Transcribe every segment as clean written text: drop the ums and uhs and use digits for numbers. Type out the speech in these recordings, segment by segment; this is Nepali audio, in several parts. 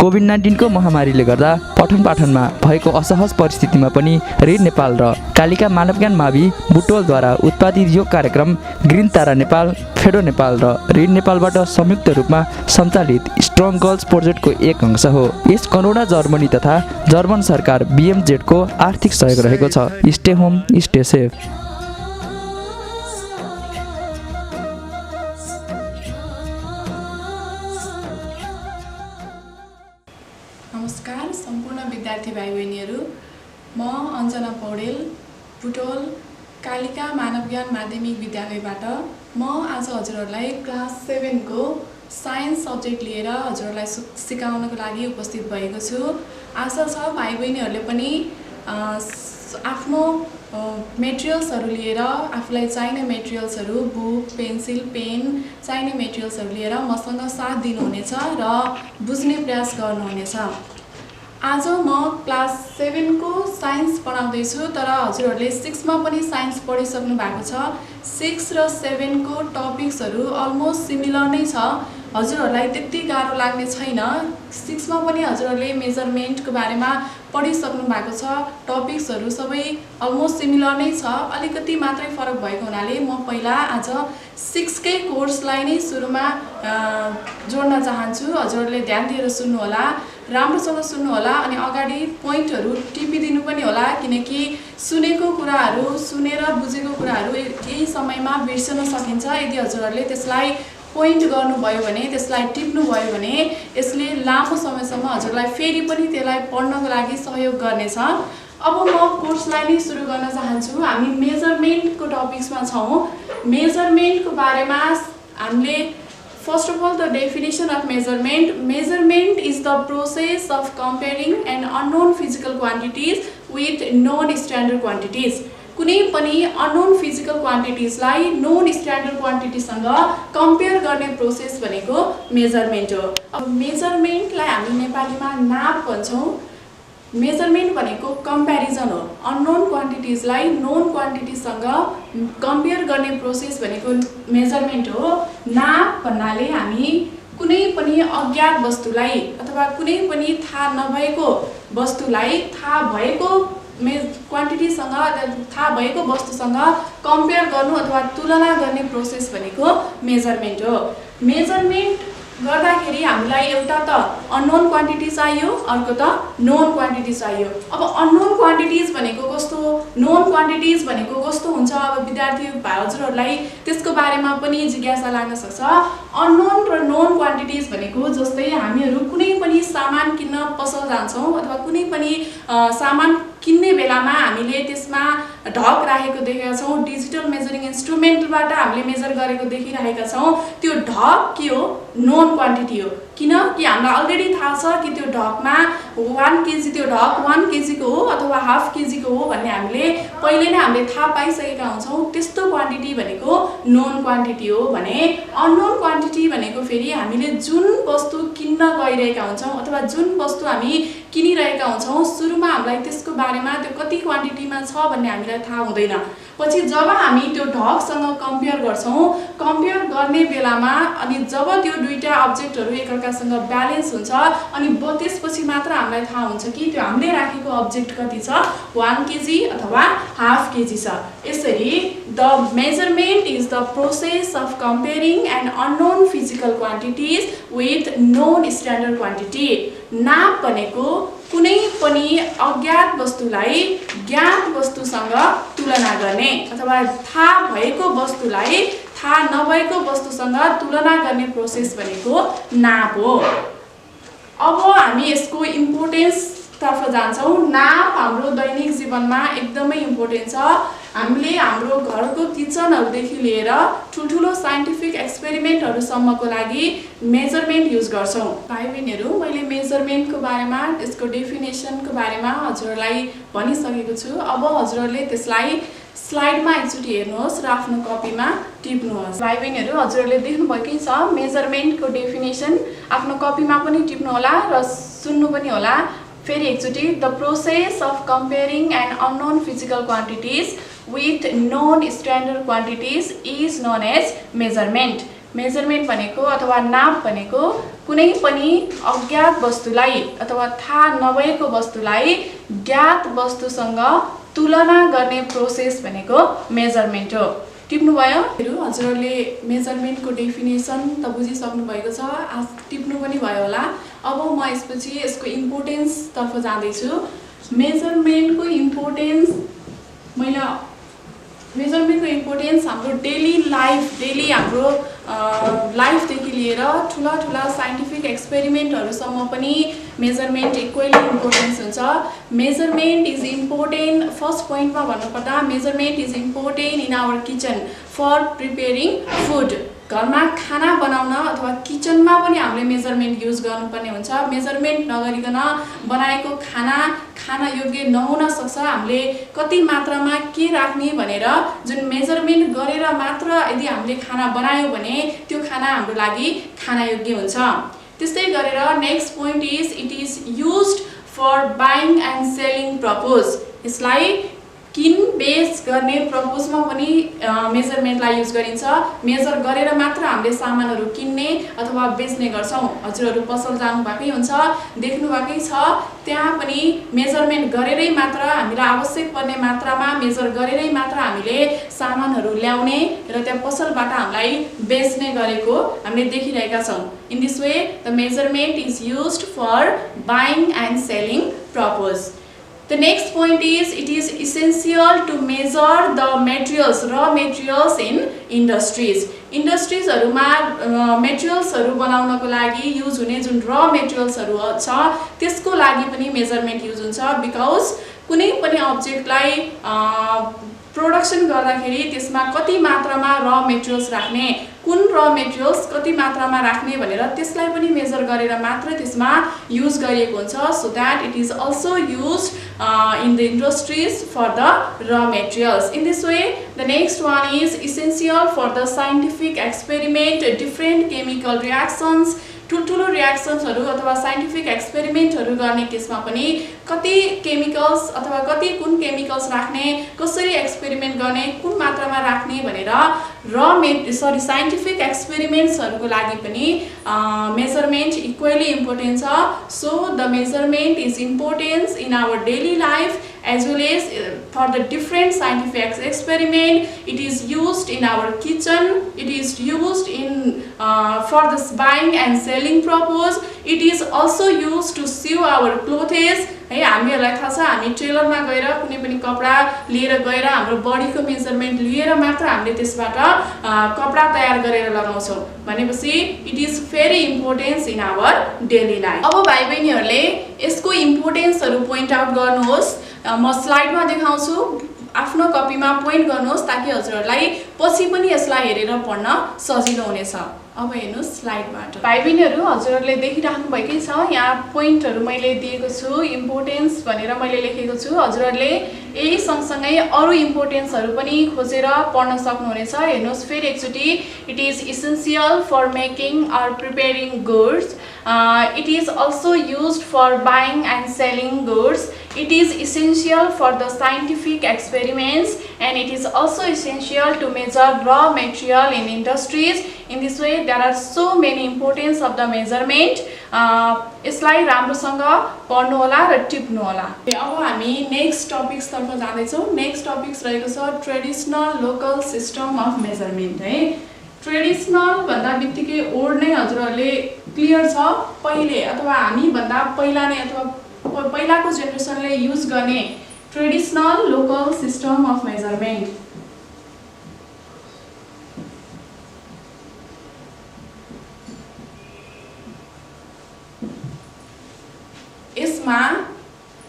कोभिड-19 को महामारीले गर्दा पठन पाठनमा भएको असहज परिस्थितिमा पनि ऋण नेपाल र कालिका मानवज्ञान मावि बुटोलद्वारा उत्पादित यो कार्यक्रम ग्रिन तारा नेपाल, फेडो नेपाल र ऋण नेपालबाट संयुक्त रूपमा सञ्चालित स्ट्रङ गर्ल्स प्रोजेक्टको एक अंश हो। यस करोडा जर्मनी तथा जर्मन सरकार BMZ को आर्थिक सहयोग रहेको छ। Stay home, stay safe. नमस्कार सम्पूर्ण विद्यार्थी भाइ बहिनीहरू, म अञ्जना पौडेल बुटोल कालिका मानवज्ञान माध्यमिक विद्यालयबाट म आज हजुरहरूलाई क्लास 7 को साइन्स सब्जेक्ट लिएर हजुरहरूलाई सिकाउनको लागि उपस्थित भएको छु। आशा छ भाइ बहिनीहरूले पनि आफ्नो मेटेरियल्सहरू लिएर आफूलाई चाहिने मेटेरियल्सहरू बुक, पेन्सिल, पेन चाहिने मेटेरियल्सहरू लिएर मसँग साथ दिनुहुनेछ र बुझ्ने प्रयास गर्नुहुनेछ। आज म क्लास 7 को साइन्स पढाउँदैछु, तर हजुरहरूले 6 मा पनि साइन्स पढिसक्नु भएको छ। 6 र 7 को टपिक्सहरू अलमोस्ट सिमिलर नै छ, हजुरहरूलाई त्यति गाह्रो लाग्ने छैन। 6 मा पनि हजुरहरूले मेजरमेन्टको बारेमा पढिसक्नु भएको छ। टपिक्सहरू सबै अलमोस्ट सिमिलर नै छ, अलिकति मात्रै फरक भएको हुनाले म पहिला आज 6 कै कोर्सलाई नै सुरुमा जोड्न चाहन्छु। हजुरहरूले ध्यान दिएर सुन्नुहोला, राम्रोसँग सुन्नुहोला अनि अगाडि पोइन्टहरू टिपिदिनु पनि होला, किनकि सुनेको कुराहरू, सुनेर बुझेको कुराहरू केही समयमा बिर्सन सकिन्छ। यदि हजुरहरूले त्यसलाई पोइन्ट गर्नुभयो भने, त्यसलाई टिप्नुभयो भने यसले लामो समयसम्म हजुरलाई फेरि पनि त्यसलाई पढ्नको लागि सहयोग गर्नेछ। अब म कोर्सलाई नै सुरु गर्न चाहन्छु। हामी मेजरमेन्टको टपिक्समा छौँ। मेजरमेन्टको बारेमा हामीले First of all, the definition of measurement. Measurement is the process of comparing an unknown physical quantities with known standard quantities. कुनै पनि unknown physical quantities लाई known standard quantities सँग कम्पेयर गर्ने प्रोसेस भनेको मेजरमेन्ट हो। अब मेजरमेन्ट लाई हामी नेपालीमा नाप भन्छौँ। मेजरमेन्ट भनेको कम्प्यारिजन हो। अननोन क्वान्टिटिज लाई नोन क्वान्टिटिज सँग कम्पेयर गर्ने प्रोसेस भनेको मेजरमेन्ट हो। नाप भन्नाले हामी कुनै पनि अज्ञात वस्तुलाई अथवा कुनै पनि थाहा नभएको वस्तुलाई थाहा भएको क्वान्टिटीसँग, थाहा भएको वस्तुसँग कम्पेयर गर्नु अथवा तुलना गर्ने प्रोसेस भनेको मेजरमेन्ट हो। मेजरमेन्ट गर्दाखेरि हामीलाई एउटा त अननोन क्वान्टिटी चाहियो, अर्को त नोन क्वान्टिटी चाहियो। अब अननोन क्वान्टिटिज भनेको कस्तो, नोन क्वान्टिटिज भनेको कस्तो हुन्छ, अब विद्यार्थी हजुरहरूलाई त्यसको बारेमा पनि जिज्ञासा लाग्न सक्छ। अननोन र नोन क्वान्टिटिज भनेको जस्तै हामीहरू कुनै पनि सामान किन्न पसल जान्छौँ अथवा कुनै पनि सामान किन्ने बेलामा हामीले त्यसमा ढक राखेको देखेका छौँ। डिजिटल मेजरिङ इन्स्ट्रुमेन्टबाट हामीले मेजर गरेको देखिरहेका छौँ। त्यो ढक के हो, नोन क्वान्टिटी हो, किनकि हामीलाई अलरेडी थाहा छ कि त्यो ढकमा 1 केजी, त्यो ढक 1 केजी को हो अथवा हाफ केजी को हो भन्ने हामीले पहिले नै हामीले थाहा पाइसकेका हुन्छौँ। त्यस्तो क्वान्टिटी भनेको नोन क्वान्टिटी हो भने अननोन क्वान्टिटी भनेको फेरि हामीले जुन वस्तु किन्न गइरहेका हुन्छौँ अथवा जुन वस्तु हामी किनिरहेका हुन्छौँ, सुरुमा हामीलाई त्यसको बारेमा त्यो कति क्वान्टिटीमा छ भन्ने हामीलाई थाहा हुँदैन। पछि जब हामी त्यो ढकसँग कम्पेयर गर्छौँ, कम्पेयर गर्ने बेलामा अनि जब त्यो दुईटा अब्जेक्टहरू एकअर्कासँग ब्यालेन्स हुन्छ अनि त्यसपछि मात्र हामीलाई थाहा हुन्छ कि त्यो हामीले राखेको अब्जेक्ट कति छ, 1 केजी अथवा हाफ केजी छ। यसरी the measurement is the process of comparing an unknown physical quantities with known standard quantity. नाप भनेको कुनै पनि अज्ञात वस्तुलाई ज्ञात वस्तुसँग तुलना गर्ने अथवा थाहा भएको वस्तुलाई थाहा नभएको वस्तुसँग तुलना गर्ने प्रोसेस भनेको नाप हो। अब हामी यसको इम्पोर्टेन्स तर्फ जान्छौँ। नाप हाम्रो दैनिक जीवनमा एकदमै इम्पोर्टेन्ट छ। हामीले हाम्रो घरको किचनहरूदेखि लिएर ठुल्ठुलो साइन्टिफिक एक्सपेरिमेन्टहरूसम्मको लागि मेजरमेन्ट युज गर्छौँ। भाइ बहिनीहरू, मैले मेजरमेन्टको बारेमा, त्यसको डेफिनेसनको बारेमा हजुरहरूलाई भनिसकेको छु। अब हजुरहरूले त्यसलाई स्लाइडमा एकचोटि हेर्नुहोस् र आफ्नो कपीमा टिप्नुहोस्। भाइ बहिनीहरू, हजुरहरूले देख्नुभएकै छ मेजरमेन्टको डेफिनेसन। आफ्नो कपीमा पनि टिप्नुहोला र सुन्नु पनि होला। फेरि एकचोटि, the process of comparing an unknown physical quantities with known standard quantities is known as measurement. Measurement भनेको अथवा नाप भनेको कुनै पनि अज्ञात वस्तुलाई अथवा थाहा नभएको वस्तुलाई ज्ञात वस्तुसँग तुलना गर्ने प्रोसेस भनेको मेजरमेन्ट हो। टिप्नुभयो? हजुरहरूले मेजरमेन्टको डेफिनेसन त बुझिसक्नु भएको छ, आज टिप्नु पनि भयो होला। अब म यसपछि यसको इम्पोर्टेन्सतर्फ जाँदैछु। मेजरमेन्टको इम्पोर्टेन्स हाम्रो डेली हाम्रो लाइफदेखि लिएर ठुला साइन्टिफिक एक्सपेरिमेन्टहरूसम्म पनि मेजरमेन्ट इक्वली इम्पोर्टेन्स हुन्छ। मेजरमेन्ट इज इम्पोर्टेन्ट, फर्स्ट पोइन्टमा भन्नुपर्दा measurement is important in our kitchen for preparing food. घरमा खाना बनाउन अथवा किचनमा पनि हामीले मेजरमेन्ट युज गर्नुपर्ने हुन्छ। मेजरमेन्ट नगरिकन बनाएको खाना योग्य नहुन सक्छ। हामीले कति मात्रामा के राख्ने भनेर जुन मेजरमेन्ट गरेर मात्र यदि हामीले खाना बनायौँ भने त्यो खाना हाम्रो लागि खाना योग्य हुन्छ। त्यस्तै गरेर next point is it is used for buying and selling purpose. यसलाई किन बेच गर्ने पर्पजमा पनि मेजरमेन्टलाई युज गरिन्छ। मेजर गरेर मात्र हामीले सामानहरू किन्ने अथवा बेच्ने गर्छौँ। हजुरहरू पसल जानुभएकै हुन्छ, देख्नुभएकै छ, त्यहाँ पनि मेजरमेन्ट गरेरै मात्र हामीलाई आवश्यक पर्ने मात्रामा मेजर गरेरै मात्र हामीले सामानहरू ल्याउने र त्यहाँ पसलबाट हामीलाई बेच्ने गरेको हामीले देखिरहेका छौँ। In this way the measurement is used for buying and selling purpose. The next point is it is essential to measure the materials, raw materials in industries. इन्डस्ट्रिजहरुमा मेटेरियल्सहरु बनाउनको लागि युज हुने जुन र मेटेरियल्सहरु छ त्यसको लागि पनि मेजरमेन्ट युज हुन्छ। बिकज कुनै पनि अब्जेक्टलाई प्रोडक्सन गर्दाखेरि त्यसमा कति मात्रामा र मेटेरियल्स राख्ने, कुन र मेटेरियल्स कति मात्रामा राख्ने भनेर त्यसलाई पनि मेजर गरेर मात्र त्यसमा युज गरिएको हुन्छ। So that it is also used in the industries for the raw materials. In this way, the next one is essential for the scientific experiment, different chemical reactions, ठुल्ठुलो रियाक्सन्सहरु अथवा साइन्टिफिक एक्सपेरिमेन्टहरु गर्ने केसमा पनि कति केमिकल्स अथवा कुन केमिकल्स राख्ने, कसरी एक्सपेरिमेन्ट गर्ने, कुन मात्रामा राख्ने भनेर साइन्टिफिक एक्सपेरिमेन्ट्सहरुको लागि पनि मेजरमेन्ट इक्वली इम्पोर्टेन्ट छ। So the measurement is important in our daily life as well as for the different scientific experiment. It is used in our kitchen, it is used in for the buying and selling purpose. It is also used to sew our clothes. है हामीहरुलाई थाहा छ, हामी टेलरमा गएर कुनै पनि कपडा लिएर गएर हाम्रो बडीको मेजरमेन्ट लिएर मात्र हामीले त्यसबाट कपडा तयार गरेर लगाउँछौं भनेपछि it is very important in our daily life. अब भाइ बहिनीहरुले यसको इम्पोर्टेन्सहरु पोइन्ट आउट गर्नुहोस्। म स्लाइडमा देखाउँछु, आफ्नो कपीमा पोइन्ट गर्नुहोस् ताकि हजुरहरुलाई पछि पनि यसलाई हेरेर पढ्न सजिलो हुनेछ। अब हेर्नुस् स्लाइडबाट। भाइ बहिनीहरु हजुरहरुले देखिराख्नु भएकै छ, यहाँ पोइन्टहरु मैले दिएको छु, इम्पोर्टेन्स भनेर मैले लेखेको छु। हजुरहरुले यही सँगसँगै अरु इम्पोर्टेन्सहरु पनि खोजेर पढ्न सक्नुहुनेछ। हेर्नुस् फेरि एकचोटी, it is essential for making or preparing goods, it is also used for buying and selling goods, it is essential for the scientific experiments, and it is also essential to measure raw material in industries. In this way there are so many importance of the measurement. यसलाई राम्रोसँग पढ्नु होला र टिप्नु होला। अब हामी नेक्स्ट टपिक्स तर्फ जाँदै छौं। नेक्स्ट टपिक्स रहेको छ traditional local system of measurement. है ट्रेडिसनल भन्दा बित्तिकै वर्ड नै हजुरहरुले क्लियर छ, पहिले अथवा हामी भन्दा पहिला नै अथवा पहिलाको जेनेरेसनले युज गर्ने traditional local system of measurement. यसमा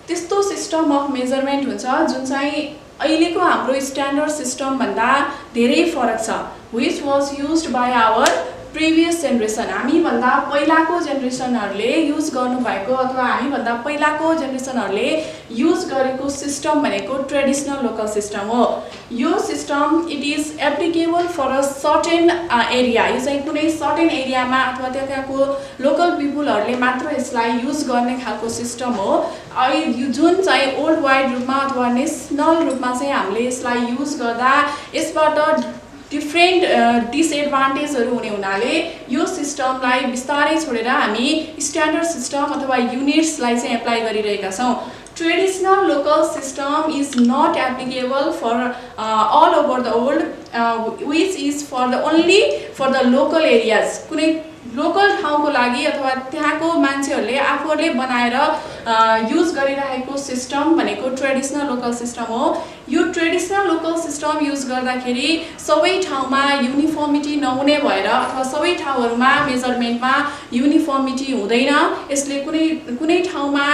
त्यस्तो सिस्टम अफ मेजरमेन्ट हुन्छ जुन चाहिँ अहिलेको हाम्रो स्ट्यान्डर्ड सिस्टम भन्दा धेरै फरक छ, which was used by our previous generation। हामी भन्दा पहिलाको जेनेरेसनहरुले युज गर्नु भएको अथवा हामी भन्दा पहिलाको जेनेरेसनहरुले युज गरेको सिस्टम भनेको ट्रेडिसनल लोकल सिस्टम हो। यो system it is applicable for a certain area. यो चाहिँ कुनै सर्टेन एरियामा अथवा त्यहाँको लोकल पिपुलहरुले मात्र यसलाई युज गर्ने खालको सिस्टम हो। जुन चाहिँ वर्ल्ड वाइड रूपमा अथवा नेसनल रूपमा चाहिँ हामीले यसलाई युज गर्दा यसबाट डिफ्रेन्ट डिसएडभान्टेजहरू हुने हुनाले यो सिस्टमलाई बिस्तारै छोडेर हामी स्ट्यान्डर्ड सिस्टम अथवा युनिट्सलाई चाहिँ एप्लाई गरिरहेका छौँ। Traditional local system is not applicable for all over the world, which is for the only for the local areas. कुनै लोकल ठाउँको लागि अथवा त्यहाँको मान्छेहरूले आफूहरूले बनाएर युज गरिरहेको सिस्टम भनेको ट्रेडिसनल लोकल सिस्टम हो। यो ट्रेडिसनल लोकल सिस्टम युज गर्दाखेरि सबै ठाउँमा युनिफर्मिटी नहुने भएर अथवा सबै ठाउँहरूमा मेजरमेन्टमा युनिफर्मिटी हुँदैन। यसले कुनै ठाउँमा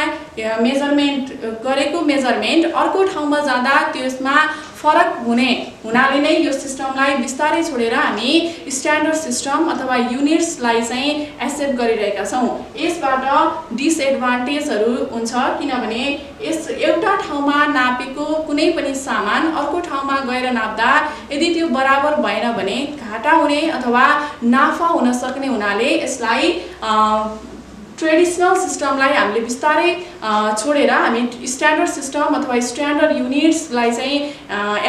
मेजरमेन्ट गरेको मेजरमेन्ट अर्को ठाउँमा जाँदा त्यसमा फरक हुनाले नै यो सिस्टमलाई बिस्तारै छोडेर हामी स्ट्यान्डर्ड सिस्टम अथवा युनिट्सलाई चाहिँ एक्सेप्ट गरिरहेका छौँ। यसबाट डिसएडभान्टेजहरू हुन्छ किनभने एउटा ठाउँमा नापेको कुनै पनि सामान अर्को ठाउँमा गएर नाप्दा यदि त्यो बराबर भएन भने घाटा हुने अथवा नाफा हुन सक्ने हुनाले यसलाई ट्रेडिसनल सिस्टमलाई हामीले बिस्तारै छोडेर हामी स्ट्यान्डर्ड सिस्टम अथवा स्ट्यान्डर्ड युनिट्सलाई चाहिँ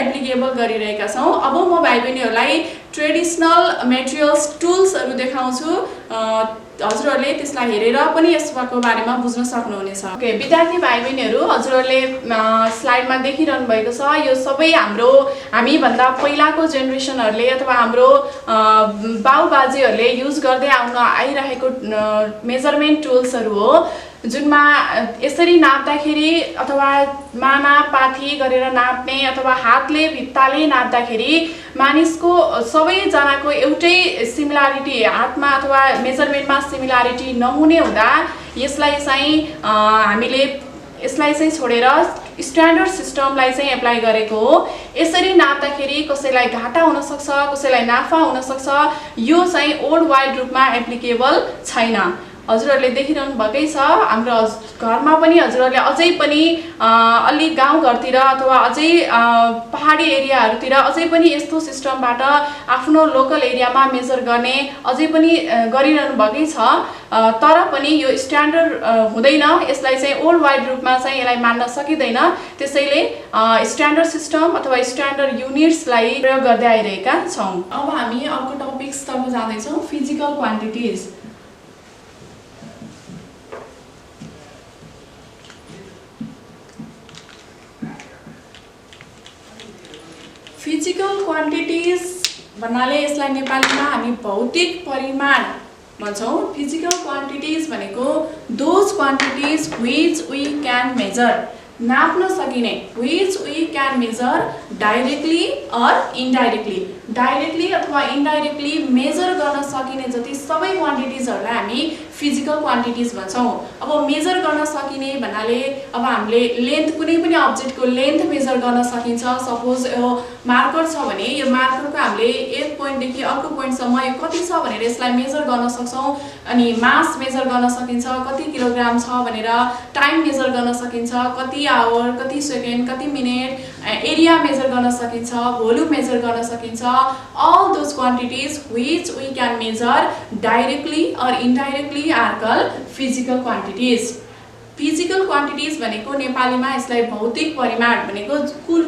एप्लिकेबल गरिरहेका छौँ। अब म भाइ बहिनीहरूलाई ट्रेडिसनल मेटेरियल्स टुल्सहरू देखाउँछु। हजुरहरूले त्यसलाई हेरेर पनि यसको बारेमा बुझ्न सक्नुहुनेछ। ओके विद्यार्थी भाइ बहिनीहरू, हजुरहरूले स्लाइडमा देखिरहनु भएको छ यो सबै हामीभन्दा पहिलाको जेनेरेसनहरूले अथवा हाम्रो बाउबाजेहरूले युज गर्दै आइरहेको मेजरमेन्ट टुल्सहरू हो, जुनमा यसरी नाप्दाखेरि अथवा माना पाथी गरेर नाप्ने अथवा हातले भित्ताले नाप्दाखेरि मानिसको सबैजनाको एउटै सिमिलारिटी हातमा अथवा मेजरमेन्टमा सिमिलारिटी नहुने हुँदा यसलाई चाहिँ छोडेर स्ट्यान्डर्ड सिस्टमलाई चाहिँ एप्लाई गरेको हो। यसरी नाप्दाखेरि कसैलाई घाटा हुन सक्छ, कसैलाई नाफा हुन सक्छ। यो चाहिँ ओल्ड वाइल्ड रूपमा एप्लिकेबल छैन। हजुरहरूले देखिरहनु भएकै छ हाम्रो घरमा पनि हजुरहरूले अझै पनि अलि गाउँघरतिर अथवा अझै पहाडी एरियाहरूतिर अझै पनि यस्तो सिस्टमबाट आफ्नो लोकल एरियामा मेजर गर्ने अझै पनि गरिरहनु भएकै छ। तर पनि यो स्ट्यान्डर्ड हुँदैन, यसलाई चाहिँ ओल्ड वाइड रूपमा चाहिँ यसलाई मान्न सकिँदैन। त्यसैले स्ट्यान्डर्ड सिस्टम अथवा स्ट्यान्डर्ड युनिट्सलाई प्रयोग गर्दै आइरहेका छौँ। अब हामी अर्को टपिक्सतर्फ जाँदैछौँ, फिजिकल क्वान्टिटिज। फिजिकल क्वान्टिटिज भन्नाले यसलाई नेपालीमा हामी भौतिक परिमाण भन्छौँ। फिजिकल क्वान्टिटिज भनेको those quantities which we can measure, नाप्न सकिने, which we can measure directly or indirectly. Directly अथवा इन्डाइरेक्टली मेजर गर्न सकिने जति सबै क्वान्टिटिजहरूलाई हामी फिजिकल क्वान्टिटिज भन्छौँ। अब मेजर गर्न सकिने भन्नाले अब हामीले लेन्थ, कुनै पनि अब्जेक्टको लेन्थ मेजर गर्न सकिन्छ। सपोज यो मार्कर छ भने यो मार्करको हामीले एक पोइन्टदेखि अर्को पोइन्टसम्म यो कति छ भनेर यसलाई मेजर गर्न सक्छौँ। अनि मास मेजर गर्न सकिन्छ, कति किलोग्राम छ भनेर। टाइम मेजर गर्न सकिन्छ, कति आवर, कति सेकेन्ड, कति मिनट। एरिया मेजर गर्न सकिन्छ, भोल्युम मेजर गर्न सकिन्छ। All those quantities which we can measure directly or indirectly are called physical quantities. Physical quantities भनेको नेपालीमा यसलाई भौतिक परिमाण भनेको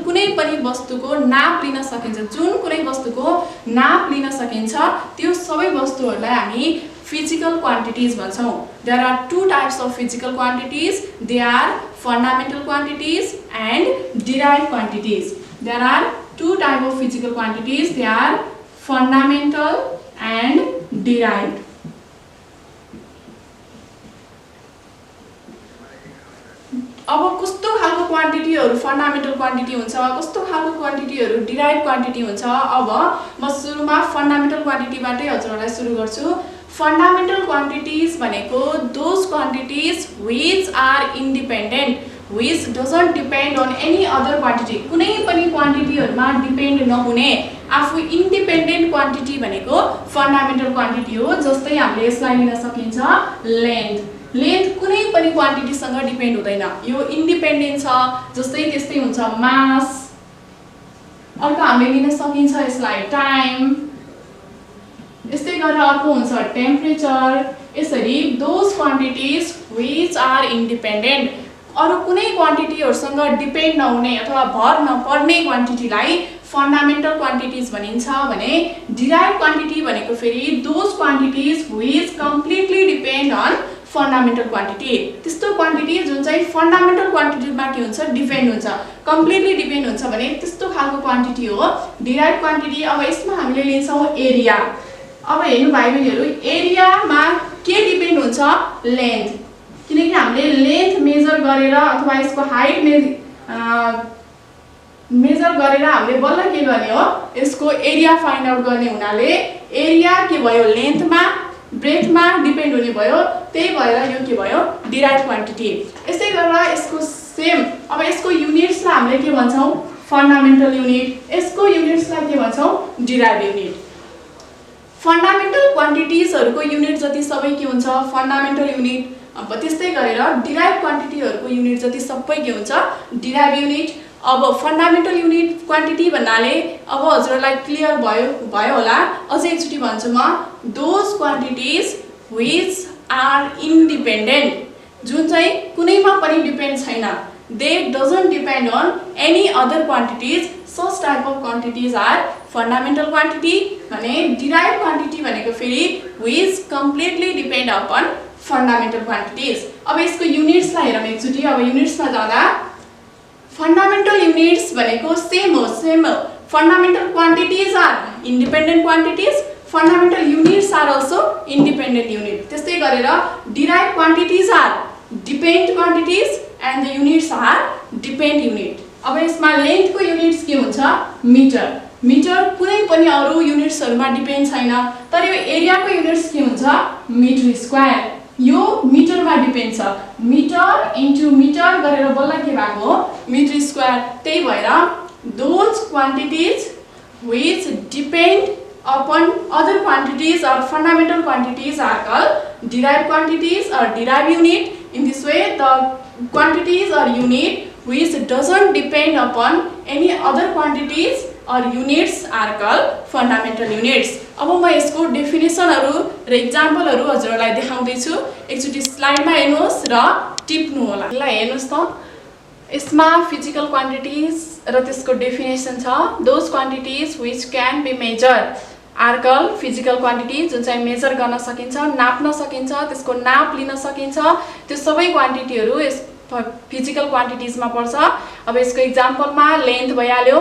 कुनै पनि वस्तुको नाप लिन सकिन्छ। जुन कुनै वस्तुको नाप लिन सकिन्छ त्यो सबै वस्तुहरूलाई हामी physical quantities भन्छौँ। There are two types of physical quantities. They are fundamental quantities and derived quantities. There are two types of physical quantities. They are fundamental and derived. अब कस्तो खालको क्वान्टिटीहरू फन्डामेन्टल क्वान्टिटी हुन्छ, कस्तो खालको क्वान्टिटीहरू डिराइभ क्वान्टिटी हुन्छ। अब म सुरुमा फन्डामेन्टल क्वान्टिटीबाटै हजुरहरूलाई सुरु गर्छु। फन्डामेन्टल क्वान्टिटिज भनेको those quantities which are independent, which doesn't depend on any other quantity. कुनै पनि क्वान्टिटीहरूमा डिपेन्ड नहुने आफू इन्डिपेन्डेन्ट क्वान्टिटी भनेको फन्डामेन्टल क्वान्टिटी हो। जस्तै हामीले यसलाई लिन सकिन्छ लेन्थ। लेन्थ कुनै पनि क्वान्टिटीसँग डिपेन्ड हुँदैन, यो इन्डिपेन्डेन्ट छ। जस्तै त्यस्तै हुन्छ मास। अर्को हामीले लिन सकिन्छ यसलाई टाइम। यस्तै गरेर अर्को हुन्छ टेम्परेचर। यसरी those quantities which are independent, अरू कुनै क्वान्टिटीहरूसँग डिपेन्ड नहुने अथवा भर नपर्ने क्वान्टिटीलाई फन्डामेन्टल क्वान्टिटिज भनिन्छ भने डिराइभ क्वान्टिटी भनेको फेरि those quantities which completely depend on fundamental quantity. त्यस्तो क्वान्टिटी जुन चाहिँ फन्डामेन्टल क्वान्टिटीमा के हुन्छ डिपेन्ड हुन्छ, कम्प्लिटली डिपेन्ड हुन्छ भने त्यस्तो खालको क्वान्टिटी हो डिराइभ क्वान्टिटी। अब यसमा हामीले लिन्छौँ एरिया। अब हेर्नु भाइ बहिनीहरू, एरियामा के डिपेन्ड हुन्छ? लेन्थ, किनकि हामीले लेन्थ मेजर गरेर अथवा यसको हाइट मेजर गरेर हामीले बल्ल के गर्ने हो? यसको एरिया फाइन्ड आउट गर्ने हुनाले एरिया के भयो? लेन्थमा ब्रेथमा डिपेन्ड हुने भयो, त्यही भएर यो के भयो? Derive quantity. यस्तै गरेर यसको सेम, अब यसको युनिट्सलाई हामीले के भन्छौँ? Fundamental unit. यसको युनिट्सलाई के भन्छौँ? Derive unit. फन्डामेन्टल क्वान्टिटिजहरूको युनिट जति सबै के हुन्छ? Fundamental unit. अब त्यस्तै गरेर डिराइभ क्वान्टिटीहरूको युनिट जति सबै के हुन्छ? Derive unit. अब फन्डामेन्टल युनिट क्वान्टिटी भन्नाले अब हजुरहरूलाई क्लियर भयो होला। अझै एकचोटि भन्छु म, those quantities which are independent, जुन चाहिँ कुनैमा पनि डिपेन्ड छैन, they doesn't depend on any other quantities, such type of quantities are fundamental quantity. भने डिराइभ क्वान्टिटी भनेको फेरि which completely depend upon fundamental quantities. अब यसको युनिट्सलाई हेरौँ एकचोटि। अब युनिट्समा जाँदा फन्डामेन्टल युनिट्स भनेको सेम हो। Fundamental quantities are independent quantities, fundamental units are also independent unit. त्यस्तै गरेर derive quantities are depend quantities and the units are depend unit. अब यसमा लेन्थको युनिट्स के हुन्छ? मिटर। मिटर कुनै पनि अरू युनिट्सहरूमा डिपेन्ड छैन, तर यो एरियाको युनिट्स के हुन्छ? Metre square. यो मिटरमा डिपेन्ड छ, मिटर इन्टु मिटर गरेर बल्ल के भएको हो? Metre square. त्यही भएर those quantities which depend upon other quantities or fundamental quantities are called derived quantities or derived unit. In this way, the quantities or unit which doesn't depend upon any other quantities or units are called fundamental units. अब म यसको डेफिनेसनहरु र एक्जाम्पलहरु हजुरलाई देखाउँदैछु। एकचोटी स्लाइडमा हेर्नुहोस् र टिप्नु होला। ल हेर्नुहोस् त, यसमा फिजिकल क्वान्टिटिज र त्यसको डेफिनेसन छ। Those quantities which can be measured are called physical quantity, जुन चाहिँ मेजर गर्न सकिन्छ, नाप्न सकिन्छ, त्यसको नाप लिन सकिन्छ, त्यो सबै क्वान्टिटीहरु यस फिजिकल क्वान्टिटिजमा पर्छ। अब यसको एक्जाम्पलमा लेन्थ भइहाल्यो,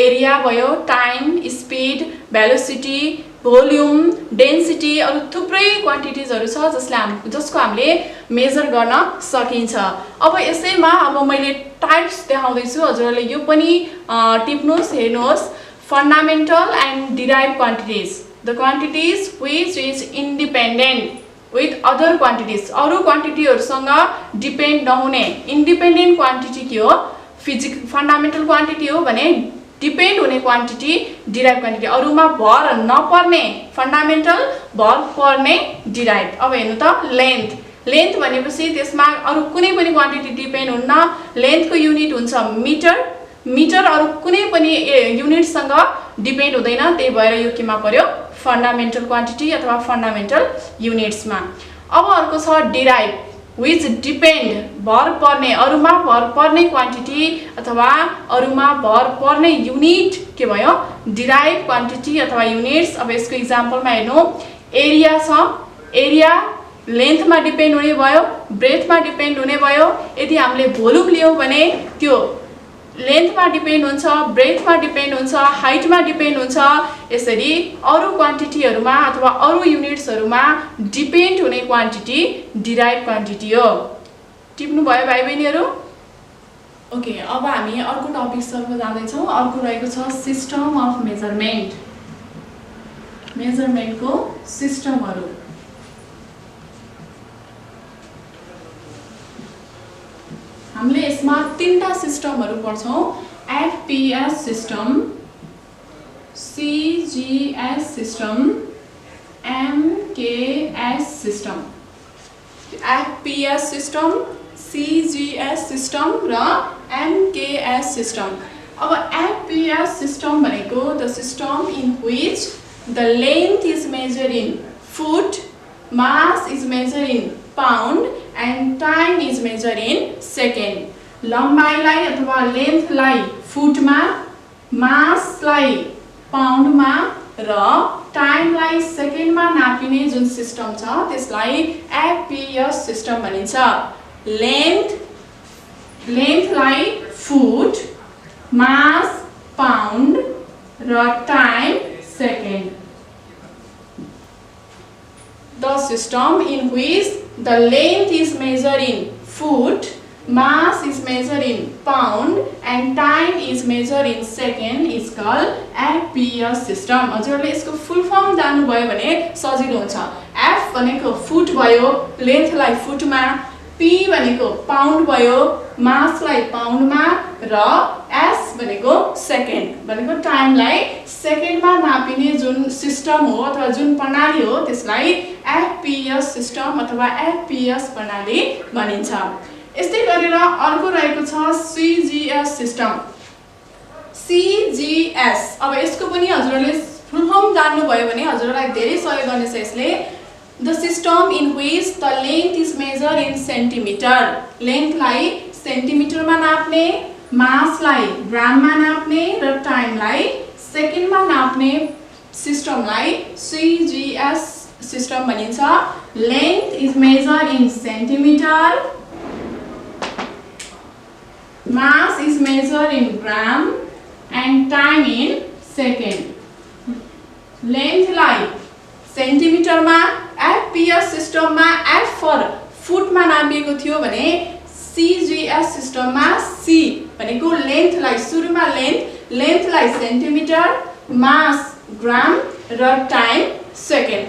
एरिया भयो, time, speed, velocity, volume, density, अरु थुप्रै क्वान्टिटिजहरु छ जसको हामीले मेजर गर्न सकिन्छ। अब यसैमा अब मैले टाइप्स देखाउँदै छु, हजुरले यो पनि टिप्नुस्, हेर्नुहोस्। Fundamental and derive quantities, the quantities which is independent with other quantities, अरु क्वान्टिटीहरुसँग डिपेन्ड नहुने इन्डिपेन्डेन्ट क्वान्टिटी के हो? फन्डामेन्टल क्वान्टिटी हो भने डिपेन्ड हुने क्वान्टिटी डिराइभ क्वान्टिटी, अरुमा भर नपर्ने फन्डामेन्टल, भर पर्ने डिराइभ। अब हेर्नु त, लेन्थ भनेपछि त्यसमा अरु कुनै पनि क्वान्टिटी डिपेन्ड हुन्न। लेन्थको युनिट हुन्छ मिटर, अरु कुनै पनि युनिटसँग डिपेन्ड हुँदैन, त्यही भएर यो केमा पर्यो? फन्डामेन्टल क्वान्टिटी अथवा फन्डामेन्टल युनिट्समा। अब अर्को छ डिराइभ, व्हिच डिपेन्ड, भर पर्ने, अरुमा भर पर्ने क्वान्टिटी अथवा अरुमा भर पर्ने युनिट के भयो? डिराइभ क्वान्टिटी अथवा युनिट्स। अब यसको एक्जाम्पलमा हेर्नु, एरिया छ, एरिया लेन्थमा डिपेन्ड हुने भयो, ब्रेथमा डिपेन्ड हुने भयो। यदि हामीले भोल्युम लियौं भने त्यो लेन्थमा डिपेन्ड हुन्छ, ब्रेथमा डिपेन्ड हुन्छ, हाइटमा डिपेन्ड हुन्छ। यसरी अरु क्वान्टिटीहरुमा अथवा अरु युनिट्सहरुमा डिपेन्ड हुने क्वान्टिटी डिराइभ क्वान्टिटी हो। टिप्नु भयो भाइ बहिनीहरु? ओके, अब हामी अर्को टपिकतर्फ जाँदै छौं। अर्को रहेको छ सिस्टम अफ मेजरमेन्ट, मेजरमेन्टको सिस्टमहरु। हामीले यसमा तीनटा सिस्टमहरु पढ्छौं, FPS system, CGS system, MKS system. FPS system, CGS system र एमकेएस सिस्टम। अब एफपीएस सिस्टम भनेको the system in which the length is measured in foot, mass is measured in pound and time is measured in second. लम्बाइलाई अथवा लेन्थलाई फुटमा, मासलाई पाउन्डमा र टाइमलाई सेकेन्डमा नापिने जुन सिस्टम छ त्यसलाई एफपीएस सिस्टम भनिन्छ। लेन्थलाई फुट, मास पाउन्ड र time second. The system in which the length is measured in foot, mass is measured in pound and time is measured in second is called FPS system। हजुरले यसको फुल फर्म जान्नु भयो भने सजिलो हुन्छ। F भनेको फुट भयो, लेन्थलाई फुटमा, P भनेको पाउन्ड भयो, मासलाई पाउन्डमा र S भनेको सेकेन्ड भनेको टाइमलाई सेकेन्डमा नापिने जुन सिस्टम हो अथवा जुन प्रणाली हो त्यसलाई एफपीएस सिस्टम अथवा एफपीएस प्रणाली भनिन्छ। यस्तै गरेर अर्को रहेको छ सीजीएस सिस्टम। सीजीएस अब यसको पनि हजुरले फुल फर्म जान्नु भयो भने हजुरलाई धेरै सहयोग गर्नेछ यसले। The system in which the length is measured in centimeter, लेन्थलाई सेन्टिमिटरमा नाप्ने, मासलाई ग्राममा नाप्ने र टाइमलाई सेकेन्डमा नाप्ने सिस्टमलाई सीजीएस सिस्टम भनिन्छ। Length is measured in centimetre, mass is measured in gram and time in second. लेन्थलाई सेन्टिमिटरमा, एफपीएस सिस्टममा एफ फर फुटमा नापिएको थियो भने सीजीएस सिस्टममा सी भनेको लेन्थलाई सुरुमा लेन्थलाई सेन्टिमिटर, मास ग्राम र time second.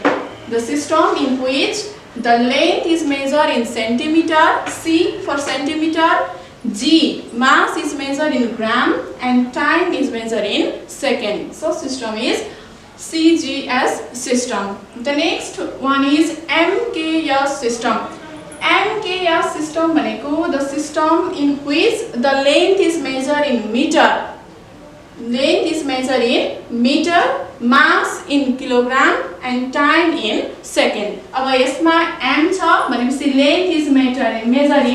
The system in which the length is measured in centimetre, C for centimetre, G mass is measured in gram and time is measured in second. So system is CGS system. The next one is MKS system. MKS system भनेको the system in which the length is measured in meter. Length is measured in meter, mass in kilogram and time in second. अब यसमा M छ भनेपछि length is measured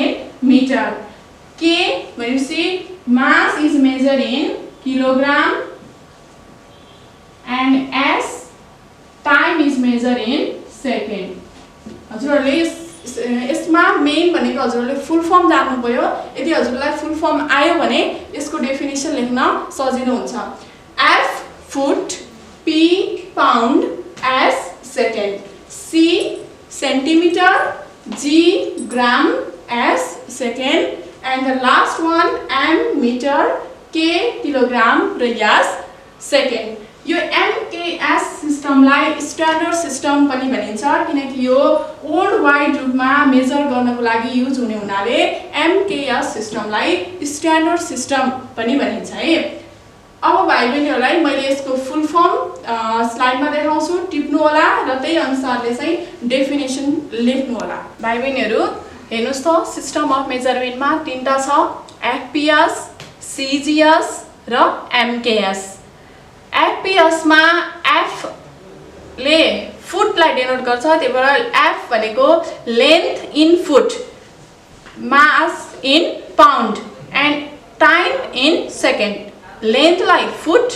in meter. K भनेपछि mass is measured in kilogram and S time is measured in second। हजुरहरूले यसमा मेन भनेको हजुरहरूले फुल फर्म जान्नु भयो। यदि हजुरलाई फुल फर्म आयो भने यसको डेफिनेसन लेख्न सजिलो हुन्छ। F foot, P pound, S second, C centimetre, G gram, S second and the last one M metre, K kilogram र S सेकेन्ड। यो MKS सिस्टमलाई स्ट्यान्डर्ड सिस्टम पनि भनिन्छ किनकि यो वर्ल्ड वाइड रूपमा मेजर गर्नको लागि युज हुने हुनाले MKS सिस्टमलाई स्ट्यान्डर्ड सिस्टम पनि भनिन्छ है। अब भाइ बहिनीहरूलाई मैले यसको फुल फर्म स्लाइडमा देखाउँछु, टिप्नु होला र त्यही अनुसारले चाहिँ डेफिनेसन लेख्नु होला। भाइ बहिनीहरू हेर्नुहोस् त सिस्टम अफ मेजरमेन्टमा तीनटा छ, एफपीएस, सीजीएस र MKS। एफपीएस मा एफ ले फुटलाई डेनोट गर्छ, त्यही भएर एफ भनेको length in foot, mass in pound and time in second. लेन्थलाई फुट,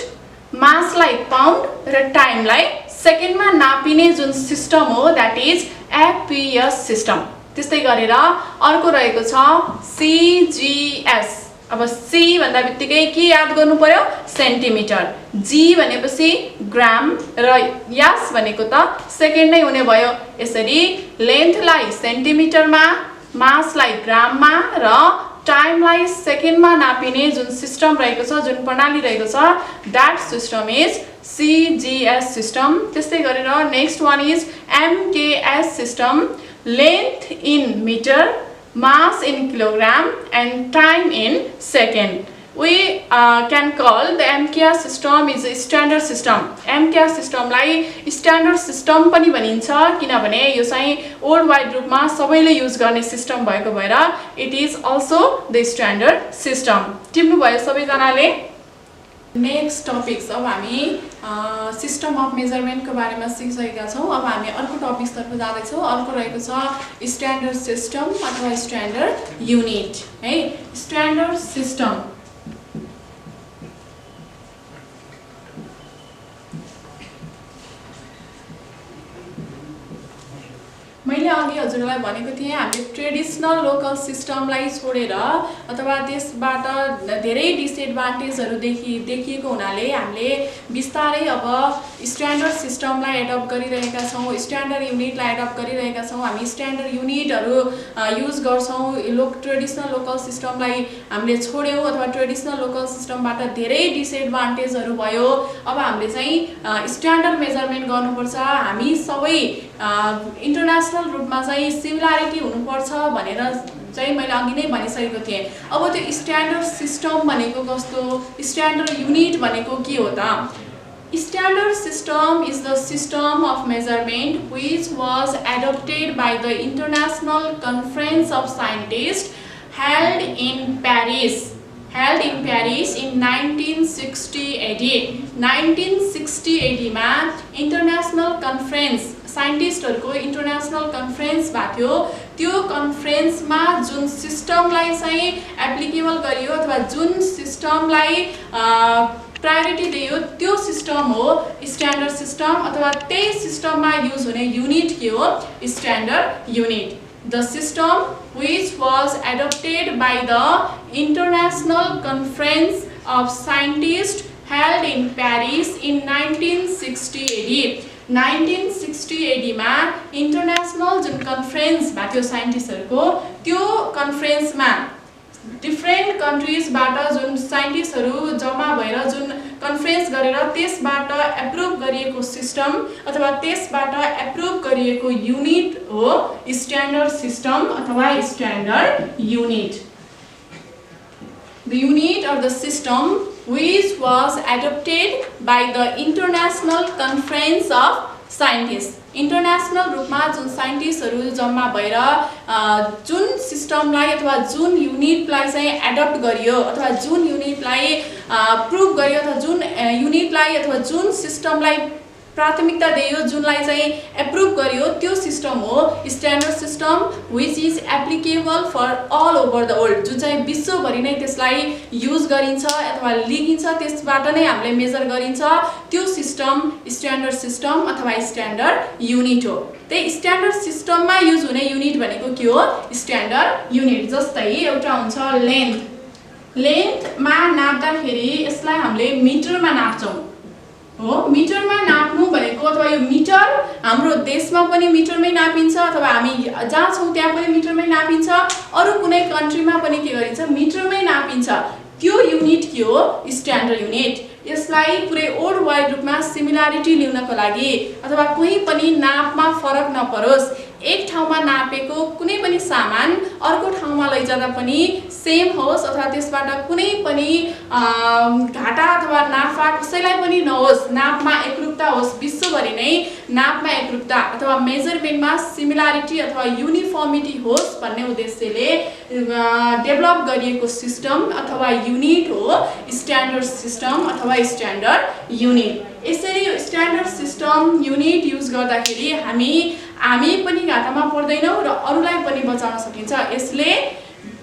मासलाई पाउन्ड र टाइमलाई सेकेन्डमा नापिने जुन सिस्टम हो द्याट इज एफपीएस सिस्टम। त्यस्तै गरेर अर्को रहेको छ सीजीएस। अब सी भन्दा बित्तिकै के याद गर्नु पर्यो? सेन्टिमिटर। जी भनेपछि ग्राम र एस भनेको त सेकेन्ड नै हुने भयो। यसरी लेन्थलाई सेन्टिमिटरमा, मासलाई ग्राममा र टाइमलाई सेकेन्डमा नापिने जुन सिस्टम रहेको छ, जुन प्रणाली रहेको छ, that system is CGS system. त्यस्तै गरेर next one is MKS system. Length in metre, mass in kilogram and time in second. We can call the MKS system is a standard system. MKS system लाई standard system पनि भनिन्छ किनभने यो चाहिँ वर्ल्ड वाइड रूपमा सबैले युज गर्ने सिस्टम भएको भएर it is also the standard system. टिप्नु भयो सबैजनाले? नेक्स्ट टपिक्स अब हामी सिस्टम अफ मेजरमेन्टको बारेमा सिकिसकेका छौँ। अब हामी अर्को टपिक्सतर्फ जाँदैछौँ। अर्को रहेको छ स्ट्यान्डर्ड सिस्टम अथवा स्ट्यान्डर्ड युनिट है। स्ट्यान्डर्ड सिस्टम मैले अघि हजुरलाई भनेको थिएँ हामीले ट्रेडिसनल लोकल सिस्टमलाई छोडेर अथवा त्यसबाट धेरै डिसएडभान्टेजहरू देखिएको हुनाले हामीले बिस्तारै अब स्ट्यान्डर्ड सिस्टमलाई एडप्ट गरिरहेका छौँ, स्ट्यान्डर्ड युनिटलाई एडप्ट गरिरहेका छौँ। हामी स्ट्यान्डर्ड युनिटहरू युज गर्छौँ। ट्रेडिसनल लोकल सिस्टमलाई हामीले छोड्यौँ अथवा ट्रेडिसनल लोकल सिस्टमबाट धेरै डिसएडभान्टेजहरू भयो। अब हामीले चाहिँ स्ट्यान्डर्ड मेजरमेन्ट गर्नुपर्छ। हामी सबै इन्टरनेसनल रूपमा चाहिँ सिमिलारिटी हुनुपर्छ भनेर चाहिँ मैले अघि नै भनिसकेको थिएँ। अब त्यो स्ट्यान्डर्ड सिस्टम भनेको कस्तो, स्ट्यान्डर्ड युनिट भनेको के हो त? Standard system is the system of measurement which was adopted by the International Conference of Scientists held in Paris in 1960 AD. 1960 AD मा इन्टरनेसनल कन्फरेन्स साइन्टिस्टहरुको इन्टरनेसनल कन्फरेन्स भएको थियो। त्यो कन्फरेन्समा जुन सिस्टमलाई चाहिँ एप्लिकेबल गरियो अथवा जुन सिस्टमलाई प्रायोरिटी दियो त्यो सिस्टम हो स्ट्यान्डर्ड सिस्टम अथवा त्यही सिस्टममा युज हुने युनिट के हो? Standard unit. The system which was adopted by the International Conference of Scientists held in Paris in 1960 AD. 1960 AD मा इन्टरनेसनल जुन कन्फरेन्स भएको थियो साइन्टिस्टहरुको, त्यो कन्फरेन्समा डिफ्रेन्ट कन्ट्रिजबाट जुन साइन्टिस्टहरु जम्मा भएर जुन कन्फरेन्स गरेर त्यसबाट एप्रुभ गरिएको सिस्टम अथवा त्यसबाट एप्रुभ गरिएको युनिट हो स्ट्यान्डर्ड सिस्टम अथवा standard unit. The unit or the system which was adopted by the International Conference of Scientists. International रूपमा जुन साइन्टिस्टहरु जम्मा भएर जुन सिस्टमलाई अथवा जुन युनिटलाई चाहिँ एडप्ट गरियो अथवा जुन युनिटलाई प्रुभ गरियो अथवा जुन युनिटलाई अथवा जुन सिस्टमलाई प्राथमिकता दियो, जुनलाई चाहिँ एप्रुभ गरियो, त्यो सिस्टम हो standard system which is applicable for all over the world। जुन चाहिँ विश्वभरि नै त्यसलाई युज गरिन्छ अथवा लिखिन्छ, त्यसबाट नै हामीले मेजर गरिन्छ, त्यो सिस्टम स्ट्यान्डर्ड सिस्टम अथवा स्ट्यान्डर्ड युनिट हो। त्यही स्ट्यान्डर्ड सिस्टममा युज हुने युनिट भनेको के हो? Standard unit. जस्तै एउटा हुन्छ लेन्थमा नाप्दाखेरि यसलाई हामीले मिटरमा नाप्छौँ हो। मिटरमा नाप्नु भनेको अथवा यो मिटर हाम्रो देशमा पनि मिटरमै नापिन्छ अथवा हामी जहाँ छौँ त्यहाँ पनि मिटरमै नापिन्छ, अरू कुनै कन्ट्रीमा पनि के गरिन्छ? मिटरमै नापिन्छ। त्यो युनिट के हो? Standard unit. यसलाई पुरै वर्ल्ड वाइड रूपमा सिमिलारिटी ल्याउनको लागि अथवा कुनै पनि नापमा फरक नपरोस्, एक ठाउँमा नापेको कुनै पनि सामान अर्को ठाउँमा लैजाँदा पनि सेम होस् अथवा त्यसबाट कुनै पनि घाटा अथवा नाफा कसैलाई पनि नहोस्, नापमा एकरूपता होस्, विश्वभरि नै नापमा एकरूपता अथवा मेजरमेन्टमा सिमिलारिटी अथवा युनिफर्मिटी होस् भन्ने उद्देश्यले डेभलप गरिएको सिस्टम अथवा युनिट हो स्ट्यान्डर्ड सिस्टम अथवा स्ट्यान्डर्ड युनिट। यसरी स्ट्यान्डर्ड सिस्टम युनिट युज गर्दाखेरि हामी पनि घाटामा पर्दैनौँ र अरूलाई पनि बचाउन सकिन्छ। यसले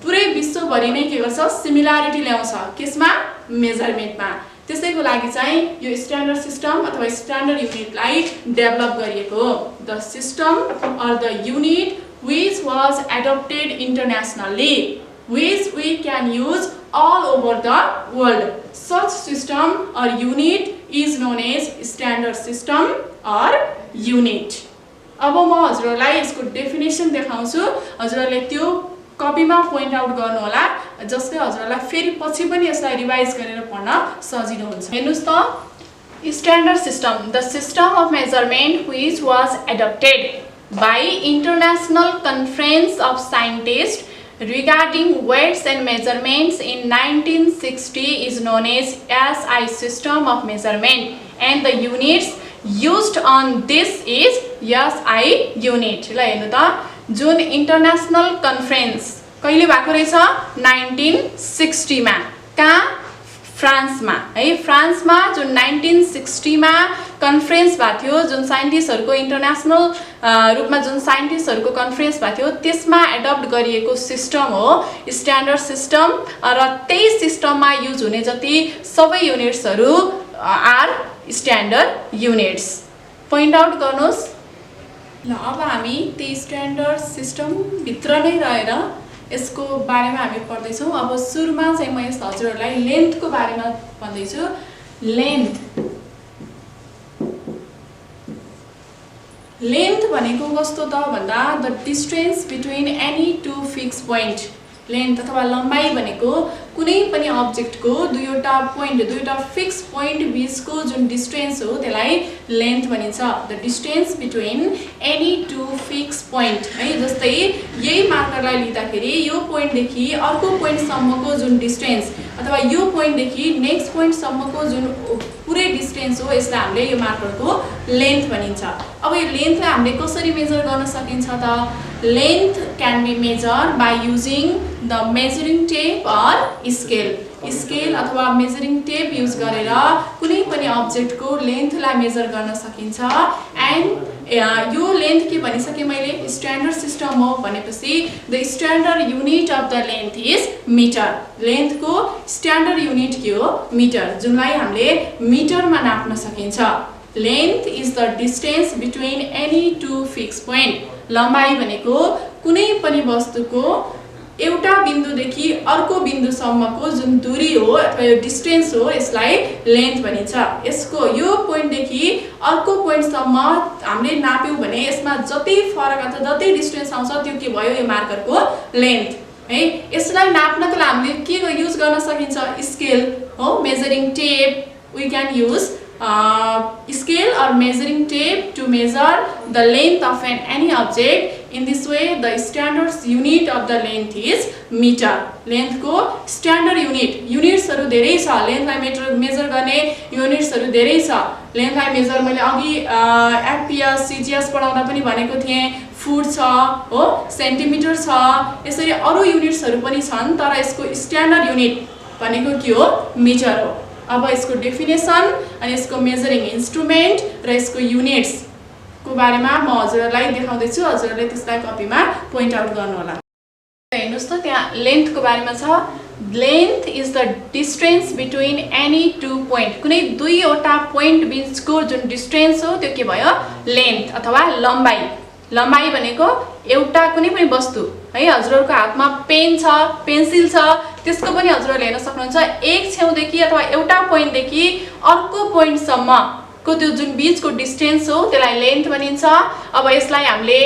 पुरै विश्वभरि नै के गर्छ? सिमिलारिटी ल्याउँछ। केसमा? मेजरमेन्टमा। त्यसैको लागि चाहिँ यो स्ट्यान्डर्ड सिस्टम अथवा स्ट्यान्डर्ड युनिटलाई डेभलप गरिएको हो। The system or the unit which was adopted internationally which we can use all over the world. Such system or unit is known as standard system or unit. अब म हजुरलाई यसको डेफिनेसन देखाउँछु। हजुरले त्यो कपीमा पोइन्ट आउट गर्नु होला, जसले हजुरलाई फेरि पछि पनि यसलाई रिभाइज गरेर पढ्न सजिलो हुन्छ। हेर्नुस् त, standard system the system of measurement which was adopted by International Conference of Scientists regarding weights and measurements in 1960 is known as SI system of measurement and the units used on this is SI unit। ल हेर्नु त, जुन इन्टरनेसनल कन्फरेन्स कहिले भएको रहेछ? 1960 मा। कहाँ? फ्रान्समा है। फ्रान्समा जुन 1960 मा कन्फरेन्स भएको थियो, जुन साइन्टिस्टहरुको इन्टरनेसनल रूपमा जुन साइन्टिस्टहरुको कन्फरेन्स भएको थियो, त्यसमा एडप्ट गरिएको सिस्टम हो स्ट्यान्डर्ड सिस्टम र त्यही सिस्टममा युज हुने जति सबै युनिट्सहरु are standard units. Point out गर्नुस्। ल अब हामी त्यो स्ट्यान्डर्ड सिस्टमभित्र नै रहेर यसको बारेमा हामी पढ्दैछौँ। अब सुरुमा चाहिँ म यस हजुरहरूलाई लेन्थको बारेमा भन्दैछु। लेन्थ भनेको कस्तो त भन्दा the distance between any two fix point. Length अथवा लम्बाइ भनेको कुनै पनि अब्जेक्टको दुईवटा फिक्स पोइन्ट बीचको जुन डिस्टेन्स हो त्यसलाई लेन्थ भनिन्छ। The distance between any two fix point है, जस्तै यही मार्करलाई लिँदाखेरि यो पोइन्टदेखि अर्को पोइन्टसम्मको जुन डिस्टेन्स अथवा यो पोइन्टदेखि नेक्स्ट पोइन्टसम्मको जुन पुरै डिस्टेन्स हो यसलाई हामीले यो मार्करको लेन्थ भनिन्छ। अब यो लेन्थलाई हामीले कसरी मेजर गर्न सकिन्छ त? Length can be measure by using the measuring tape or scale अथवा मेजरिङ टेप युज गरेर कुनै पनि अब्जेक्टको लेन्थलाई मेजर गर्न सकिन्छ। एन्ड यो लेन्थ के भनिसकेँ मैले? स्ट्यान्डर्ड सिस्टम हो भनेपछि the standard unit of the length is metre. लेन्थको स्ट्यान्डर्ड युनिट के हो? मिटर, जुनलाई हामीले मिटरमा नाप्न सकिन्छ। Length is the distance between any two fix point. लम्बाइ भनेको कुनै पनि वस्तुको एउटा बिन्दुदेखि अर्को बिन्दुसम्मको जुन दूरी हो अथवा यो डिस्टेन्स हो यसलाई लेन्थ भनिन्छ। यसको यो पोइन्टदेखि अर्को पोइन्टसम्म हामीले नाप्यौँ भने यसमा जति फरक अथवा जति डिस्टेन्स आउँछ त्यो के भयो? यो मार्करको लेन्थ है। यसलाई नाप्नको लागि हामीले के युज गर्न सकिन्छ? स्केल हो, measuring tape. We can use scale or measuring tape to measure the length of any object. In this way, the standard unit of the length is meter. Length को standard units हरु धेरै छ। लेन्थलाई मेजर गर्ने युनिट्सहरु धेरै छ। लेन्थलाई मेजर मैले अघि एफपीएस सीजीएस पढाउँदा पनि भनेको थिएँ। फुट छ हो, सेन्टिमिटर छ, यसरी अरु युनिट्सहरु पनि छन्, तर यसको स्ट्यान्डर्ड युनिट भनेको के हो? मिटर हो। अब यसको डेफिनेसन अनि यसको मेजरिङ इन्स्ट्रुमेन्ट र यसको युनिट्स को बारेमा म हजुरहरूलाई देखाउँदैछु। हजुरहरूले त्यसलाई कपीमा पोइन्ट आउट गर्नु होला। हेर्नुस् त त्यहाँ लेन्थको बारेमा छ। Length is the distance between any two point. कुनै दुईवटा पोइन्ट बीचको जुन डिस्टेन्स हो त्यो के भयो? लेन्थ अथवा लम्बाइ। लम्बाइ भनेको एउटा कुनै पनि वस्तु है, हजुरहरूको हातमा पेन छ, पेन्सिल छ, त्यसको पनि हजुरहरूले हेर्न सक्नुहुन्छ एक छेउदेखि अथवा एउटा पोइन्टदेखि अर्को पोइन्टसम्मको त्यो जुन बीचको डिस्टेन्स हो त्यसलाई लेन्थ भनिन्छ। अब यसलाई हामीले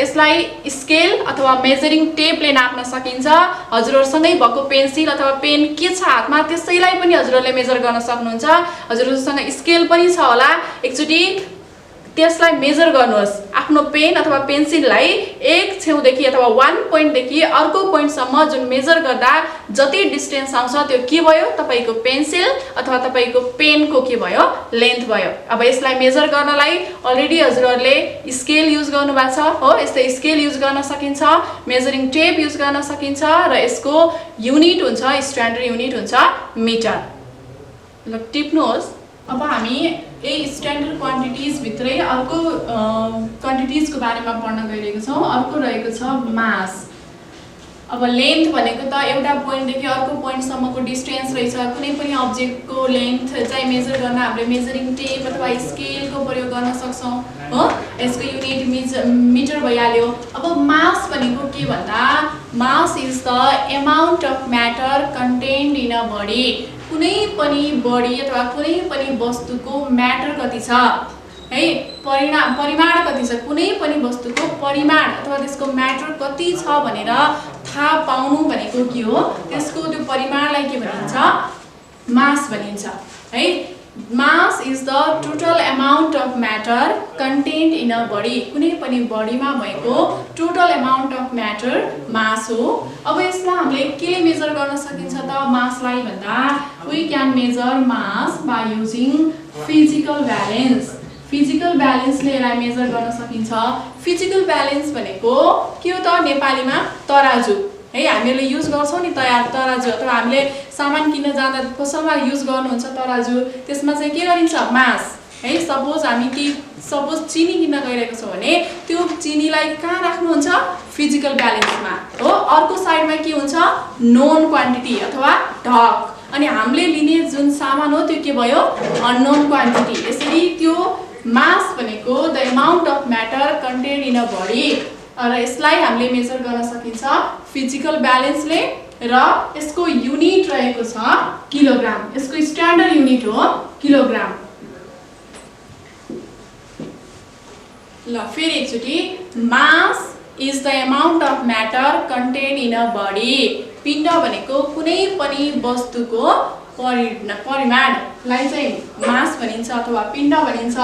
यसलाई स्केल अथवा मेजरिङ टेपले नाप्न सकिन्छ। हजुरहरूसँगै भएको पेन्सिल अथवा पेन के छ हातमा त्यसैलाई पनि हजुरहरूले मेजर गर्न सक्नुहुन्छ। हजुरहरूसँग स्केल पनि छ होला, एकचोटि त्यसलाई मेजर गर्नुहोस्। आफ्नो पेन अथवा पेन्सिललाई एक छेउदेखि अथवा वान पोइन्टदेखि अर्को पोइन्टसम्म जुन मेजर गर्दा जति डिस्टेन्स आउँछ त्यो के भयो? तपाईको पेन्सिल अथवा तपाईको पेनको के भयो? लेन्थ भयो। अब यसलाई मेजर गर्नलाई अलरेडी हजुरहरूले स्केल युज गर्नुभएको छ हो, यस्तै स्केल युज गर्न सकिन्छ, मेजरिङ टेप युज गर्न सकिन्छ र यसको युनिट हुन्छ, स्ट्यान्डर्ड युनिट हुन्छ मिटर। ल टिप्नुहोस्। अब हामी यही स्ट्यान्डर्ड क्वान्टिटिज भित्रै अर्को क्वान्टिटिजको बारेमा पढ्न गइरहेको छौँ। अर्को रहेको छ मास। अब लेन्थ भनेको त एउटा पोइन्टदेखि अर्को पोइन्टसम्मको डिस्टेन्स रहेछ। कुनै पनि अब्जेक्टको लेन्थ चाहिँ मेजर गर्न हामीले मेजरिङ टेप अथवा स्केलको प्रयोग गर्न सक्छौँ हो। यसको युनिट मिटर भइहाल्यो। अब मास भनेको के भन्दा mass is the amount of matter contained in a body. कुनै पनि बडी अथवा कुनै पनि वस्तुको म्याटर कति छ है, परिमाण कति छ, कुनै पनि वस्तुको परिमाण अथवा त्यसको म्याटर कति छ भनेर थाहा पाउनु भनेको के हो? त्यसको त्यो परिमाणलाई के भनिन्छ? मास भनिन्छ है। Mass is the total amount of matter contained in a body. कुनै पनि बडीमा भएको total amount of matter mass हो। अब यसलाई हामीले के मेजर गर्न सकिन्छ त मासलाई भन्दा we can measure mass by using physical balance. Physical ब्यालेन्सले यसलाई मेजर गर्न सकिन्छ। फिजिकल ब्यालेन्स भनेको के हो त? नेपालीमा तराजु है, हामीले युज गर्छौँ नि तराजु, अथवा हामीले सामान किन्न जाँदा कसैमा युज गर्नुहुन्छ तराजु, त्यसमा चाहिँ के गरिन्छ? मास है। सपोज हामी चिनी किन्न गइरहेको छौँ भने त्यो चिनीलाई कहाँ राख्नुहुन्छ? फिजिकल ब्यालेन्समा हो। अर्को साइडमा के हुन्छ? नोन क्वान्टिटी अथवा ढक। अनि हामीले लिने जुन सामान हो त्यो के भयो? Unknown quantity. यसरी त्यो मास भनेको the amount of matter content in a body र यसलाई हामीले मेजर गर्न सकिन्छ फिजिकल ब्यालेन्सले र यसको युनिट रहेको छ किलोग्राम। यसको स्ट्यान्डर्ड युनिट हो किलोग्राम। ल फेरि एकचोटि mass is the amount of matter content in a body. पिण्ड भनेको कुनै पनि वस्तुको परिमाणलाई चाहिँ मास भनिन्छ अथवा पिण्ड भनिन्छ।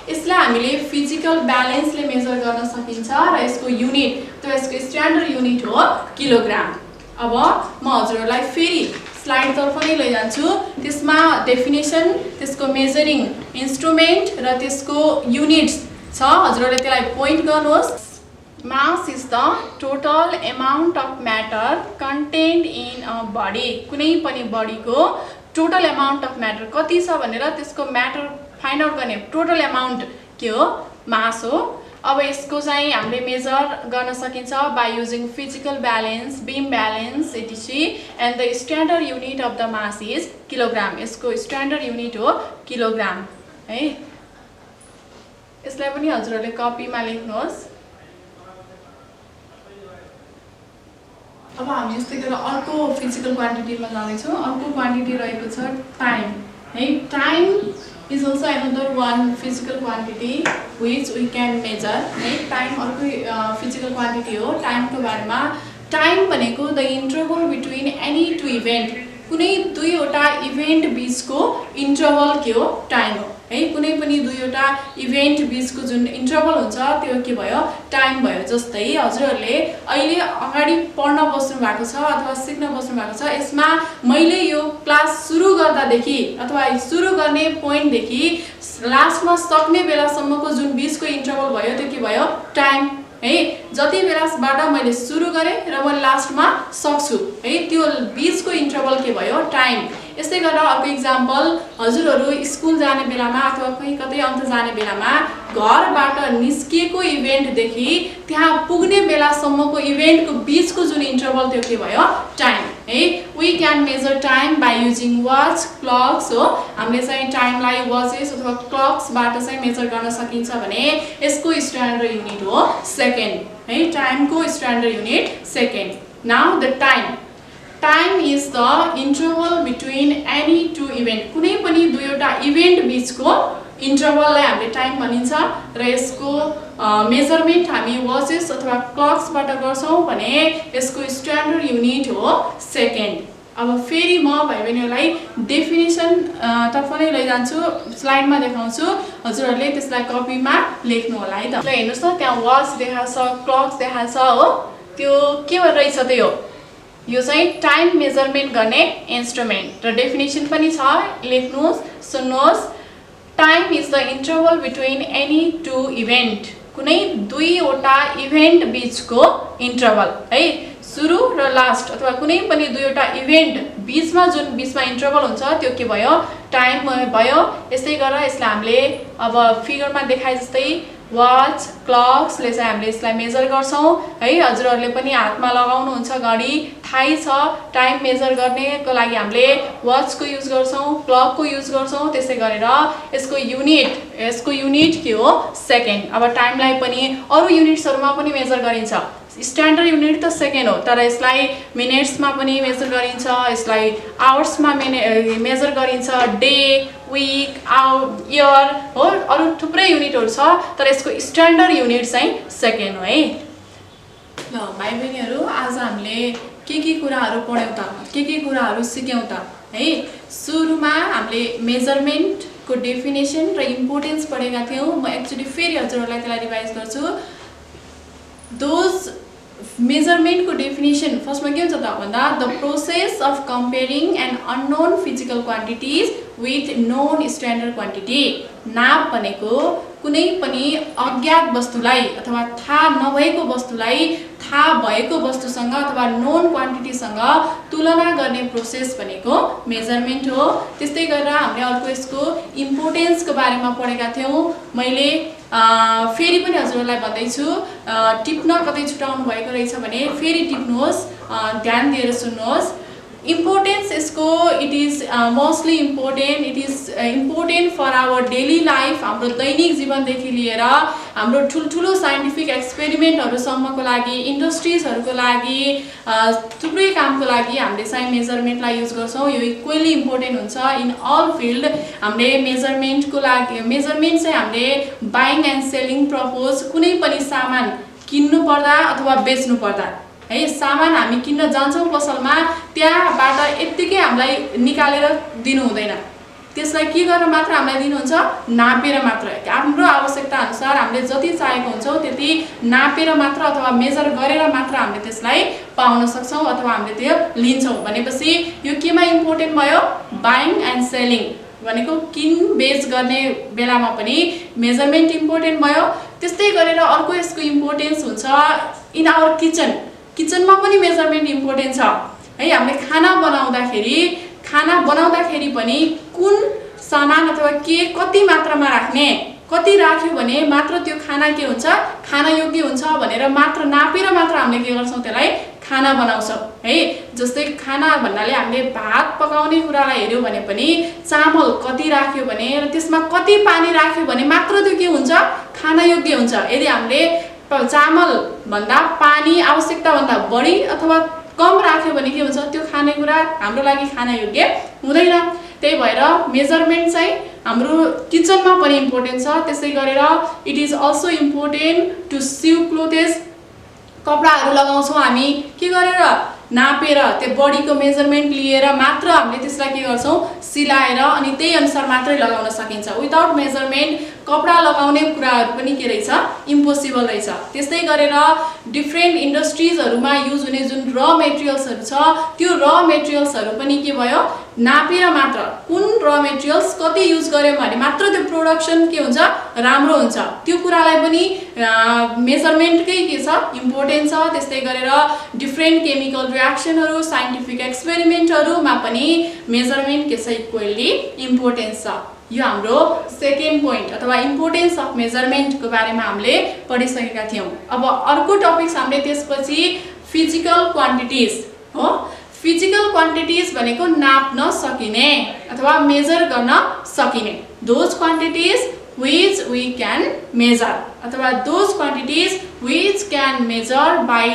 यसलाई हामीले फिजिकल ब्यालेन्सले मेजर गर्न सकिन्छ र यसको युनिट अथवा यसको स्ट्यान्डर्ड युनिट हो किलोग्राम। अब म हजुरहरूलाई फेरि स्लाइडतर्फ नै लैजान्छु। त्यसमा डेफिनेसन, त्यसको मेजरिङ इन्स्ट्रुमेन्ट र त्यसको युनिट्स छ। हजुरहरूले त्यसलाई पोइन्ट गर्नुहोस्। Mass is the total amount of matter content in a body. कुनै पनि बडीको टोटल एमाउन्ट अफ म्याटर कति छ भनेर त्यसको म्याटर फाइन्ड आउट गर्ने टोटल एमाउन्ट के हो? मास हो। अब यसको चाहिँ हामीले मेजर गर्न सकिन्छ by using physical balance, beam balance etc and the standard unit of the mass is kilogram. यसको स्ट्यान्डर्ड युनिट हो किलोग्राम है। यसलाई पनि हजुरहरूले कपीमा लेख्नुहोस्। अब हामी यस्तै गरेर अर्को फिजिकल क्वान्टिटीमा जाँदैछौँ। अर्को क्वान्टिटी रहेको छ टाइम है। Time is also another one physical quantity which we can measure है। टाइम अर्को फिजिकल क्वान्टिटी हो। टाइमको बारेमा टाइम भनेको the interval between any two event. कुनै दुईवटा इभेन्ट बिचको इन्टरभल के हो? टाइम हो है। कुनै पनि दुईवटा इभेन्ट बिचको जुन इन्टरभल हुन्छ त्यो के भयो? टाइम भयो। जस्तै हजुरहरूले अहिले अगाडि पढ्न बस्नु भएको छ अथवा सिक्न बस्नु भएको छ, यसमा मैले यो क्लास सुरु गर्दादेखि अथवा सुरु गर्ने पोइन्टदेखि लास्टमा सक्ने बेलासम्मको जुन बिचको इन्टरभल भयो त्यो के भयो? टाइम है। जति बेलाबाट मैले सुरु गरेँ र म लास्टमा सक्छु है, त्यो बिचको इन्टरभल के भयो? टाइम। यस्तै गरेर अर्को इक्जाम्पल, हजुरहरू स्कुल जाने बेलामा अथवा कहीँ कतै अन्त जाने बेलामा घरबाट निस्किएको इभेन्टदेखि त्यहाँ पुग्ने बेलासम्मको इभेन्टको बिचको जुन इन्टरभल त्यो के भयो? टाइम है। We can measure time by using watch, clocks हो। हामीले चाहिँ टाइमलाई वाचेस अथवा क्लक्सबाट चाहिँ मेजर गर्न सकिन्छ भने यसको स्ट्यान्डर्ड युनिट हो सेकेन्ड है। टाइमको standard unit second. Now the time. Time is the interval between any two event. कुनै पनि दुईवटा इभेन्ट बिचको इन्टरभललाई हामीले टाइम भनिन्छ र यसको मेजरमेन्ट हामी वाचेस अथवा क्लक्सबाट गर्छौँ भने यसको स्ट्यान्डर्ड युनिट हो सेकेन्ड। अब फेरि म भाइ बहिनीहरूलाई डेफिनेसन तर्फ नै लैजान्छु। स्लाइडमा देखाउँछु, हजुरहरूले त्यसलाई कपीमा लेख्नु होला है त। ल हेर्नुहोस् न, त्यहाँ वाच देखाएको छ, क्लक्स देखाएको छ हो। त्यो के रहेछ त्यही हो? यो चाहिँ टाइम मेजरमेन्ट गर्ने इन्स्ट्रुमेन्ट र डेफिनेसन पनि छ, लेख्नुहोस्, सुन्नुहोस्। Time is the interval between any two event. कुनै दुईवटा इभेन्ट बिचको इन्टरभल है। सुरु र लास्ट अथवा कुनै पनि दुईवटा इभेन्ट बिचमा इन्टरभल हुन्छ त्यो के भयो? टाइम भयो। यस्तै गरेर यसलाई हामीले अब फिगरमा देखाए जस्तै वाच, क्लक्सले चाहिँ हामीले यसलाई मेजर गर्छौँ है। हजुरहरूले पनि हातमा लगाउनुहुन्छ घडी, थाहै छ। टाइम मेजर गर्नेको लागि हामीले वाचको युज गर्छौँ, क्लकको युज गर्छौँ। त्यसै गरेर यसको युनिट के हो? सेकेन्ड। अब टाइमलाई पनि अरू युनिट्सहरूमा पनि मेजर गरिन्छ। स्ट्यान्डर्ड युनिट त सेकेन्ड हो, तर यसलाई मिनेट्समा पनि मेजर गरिन्छ, यसलाई आवर्समा मेजर गरिन्छ, डे, विक, इयर हो, अरू थुप्रै युनिटहरू छ, तर यसको स्ट्यान्डर्ड युनिट चाहिँ सेकेन्ड हो है। ल भाइ बहिनीहरू, आज हामीले के कुराहरू पढ्यौँ त, के कुराहरू सिक्यौँ त है। सुरुमा हामीले मेजरमेन्टको डेफिनेसन र इम्पोर्टेन्स पढेका थियौँ। म एक्चुअली फेरि हजुरहरूलाई त्यसलाई रिभाइज गर्छु। मेजरमेन्टको डेफिनेसन फर्स्टमा के हुन्छ त भन्दा the process of comparing and unknown physical quantities with known standard quantity. नाप भनेको कुनै पनि अज्ञात वस्तुलाई अथवा थाहा नभएको वस्तुलाई थाहा भएको वस्तुसँग अथवा नोन क्वान्टिटीसँग तुलना गर्ने प्रोसेस भनेको मेजरमेन्ट हो। त्यस्तै गरेर हामीले अर्को यसको इम्पोर्टेन्सको बारेमा पढेका थियौँ। मैले फेरि पनि हजुरहरूलाई भन्दैछु, टिप्न कतै छुटाउनु भएको रहेछ भने फेरि टिप्नुहोस्, ध्यान दिएर सुन्नुहोस्। इम्पोर्टेन्स यसको it is mostly important, it is important for our daily life, हाम्रो दैनिक जीवनदेखि लिएर हाम्रो ठुल्ठुलो साइन्टिफिक एक्सपेरिमेन्टहरूसम्मको लागि, इन्डस्ट्रिजहरूको लागि, थुप्रै कामको लागि हामीले चाहिँ मेजरमेन्टलाई युज गर्छौँ। यो इक्वली इम्पोर्टेन्ट हुन्छ इन अल फिल्ड। हामीले मेजरमेन्टको लागि मेजरमेन्ट चाहिँ हामीले बाइङ एन्ड सेलिङ पर्पज, कुनै पनि सामान किन्नु पर्दा अथवा बेच्नु पर्दा है, सामान हामी किन्न जान्छौँ पसलमा, त्यहाँबाट यत्तिकै हामीलाई निकालेर दिनु हुँदैन, त्यसलाई के गरेर मात्र हामीलाई दिनुहुन्छ, नापेर मात्र, हाम्रो आवश्यकता अनुसार हामीले जति चाहेको हुन्छौँ त्यति नापेर मात्र अथवा मेजर गरेर मात्र हामीले त्यसलाई पाउन सक्छौँ अथवा हामीले त्यो लिन्छौँ। भनेपछि यो केमा इम्पोर्टेन्ट भयो, बाइङ एन्ड सेलिङ भनेको किनबेच गर्ने बेलामा पनि मेजरमेन्ट इम्पोर्टेन्ट भयो। त्यस्तै गरेर अर्को यसको इम्पोर्टेन्स हुन्छ इन आवर किचनमा पनि मेजरमेन्ट इम्पोर्टेन्ट छ है। हामीले खाना बनाउँदाखेरि पनि कुन सामान अथवा के कति मात्रामा राख्ने, कति राख्यो भने मात्र त्यो खाना के हुन्छ, खाना योग्य हुन्छ भनेर मात्र नापेर मात्र हामीले के गर्छौँ, त्यसलाई खाना बनाउँछौँ है। जस्तै खाना भन्नाले हामीले भात पकाउने कुरालाई हेऱ्यौँ भने पनि चामल कति राख्यो भने र त्यसमा कति पानी राख्यो भने मात्र त्यो के हुन्छ, खाना योग्य हुन्छ। यदि हामीले चामल भन्दा पानी आवश्यकताभन्दा बढी अथवा कम राख्यो भने के हुन्छ, त्यो खानेकुरा हाम्रो लागि खाना योग्य हुँदैन। त्यही भएर मेजरमेन्ट चाहिँ हाम्रो किचनमा पनि इम्पोर्टेन्ट छ। त्यसै गरेर it is also important to sew clothes, कपडाहरू लगाउँछौँ हामी के गरेर, नापेर त्यो बडीको मेजरमेन्ट लिएर मात्र हामीले त्यसलाई के गर्छौँ, सिलाएर अनि त्यही अनुसार मात्रै लगाउन सकिन्छ। विदाउट मेजरमेन्ट कपडा लगाउने कुराहरू पनि के रहेछ, इम्पोसिबल रहेछ। त्यस्तै गरेर डिफ्रेन्ट इन्डस्ट्रिजहरूमा युज हुने जुन र मेटेरियल्सहरू छ, त्यो र मेटेरियल्सहरू पनि के भयो, नापेर मात्र कुन र मेटेरियल्स कति युज गर्यो भने मात्र त्यो प्रोडक्सन के हुन्छ, राम्रो हुन्छ। त्यो कुरालाई पनि मेजरमेन्टकै के छ, इम्पोर्टेन्ट छ। त्यस्तै गरेर डिफ्रेन्ट केमिकल रियाक्सनहरू, साइन्टिफिक एक्सपेरिमेन्टहरूमा पनि मेजरमेन्ट के छ, इक्वली इम्पोर्टेन्स छ। यो हाम्रो सेकेन्ड पोइन्ट अथवा इम्पोर्टेन्स अफ मेजरमेन्टको बारेमा हामीले पढिसकेका थियौँ। अब अर्को टपिक्स हामीले त्यसपछि फिजिकल क्वान्टिटिज हो। फिजिकल क्वान्टिटिज भनेको नाप्न सकिने अथवा मेजर गर्न सकिने, those quantities which we can measure अथवा those quantities which can measure by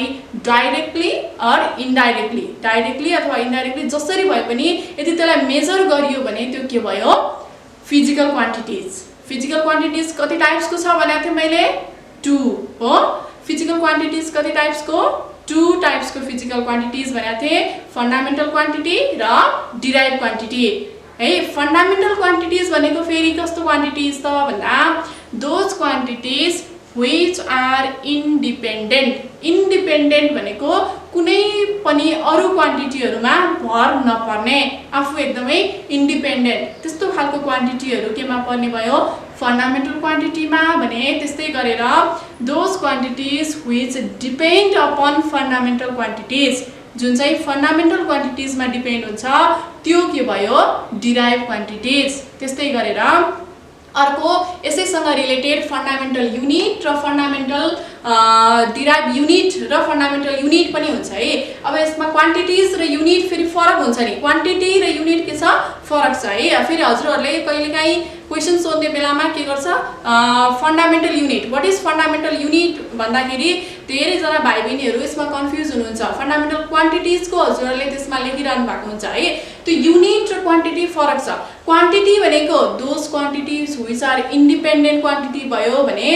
directly or indirectly, directly अथवा indirectly जसरी भए पनि यदि त्यसलाई मेजर गरियो भने त्यो के भयो, फिजिकल क्वान्टिटिज। फिजिकल क्वान्टिटिज कति टाइप्सको छ भनेको थिएँ मैले, 2 हो। फिजिकल क्वान्टिटिज कति टाइप्सको, 2 टाइप्सको फिजिकल क्वान्टिटिज भनेको थिएँ, फन्डामेन्टल क्वान्टिटी र डिराइभ क्वान्टिटी है। फन्डामेन्टल क्वान्टिटिज भनेको फेरि कस्तो क्वान्टिटिज त भन्दा, those quantities which are independent। Independent भनेको कुनै पनि अरू क्वान्टिटीहरूमा भर नपर्ने, आफू एकदमै इन्डिपेन्डेन्ट, त्यस्तो खालको क्वान्टिटीहरू केमा पर्ने भयो, फन्डामेन्टल क्वान्टिटीमा भने। त्यस्तै गरेर those quantities which depend upon fundamental quantities, जुन चाहिँ फन्डामेन्टल क्वान्टिटिजमा डिपेन्ड हुन्छ, त्यो के भयो, डिराइभ क्वान्टिटिज। त्यस्तै गरेर अर्को यसैसँग रिलेटेड फन्डामेन्टल युनिट र फन्डामेन्टल डिराइभ युनिट र फन्डामेन्टल युनिट पनि हुन्छ है। अब यसमा क्वान्टिटिज र युनिट फेरि फरक हुन्छ नि, क्वान्टिटी र युनिट के छ, फरक छ है। फेरि हजुरहरूले कहिलेकाहीँ क्वेसन सोध्ने बेलामा के गर्छ, fundamental unit, what is fundamental unit भन्दाखेरि धेरैजना भाइ बहिनीहरू यसमा कन्फ्युज हुनुहुन्छ। फन्डामेन्टल क्वान्टिटिजको हजुरहरूले त्यसमा लेखिरहनु भएको हुन्छ है। त्यो युनिट र क्वान्टिटी फरक छ। क्वान्टिटी भनेको those quantities which are independent quantity भयो भने,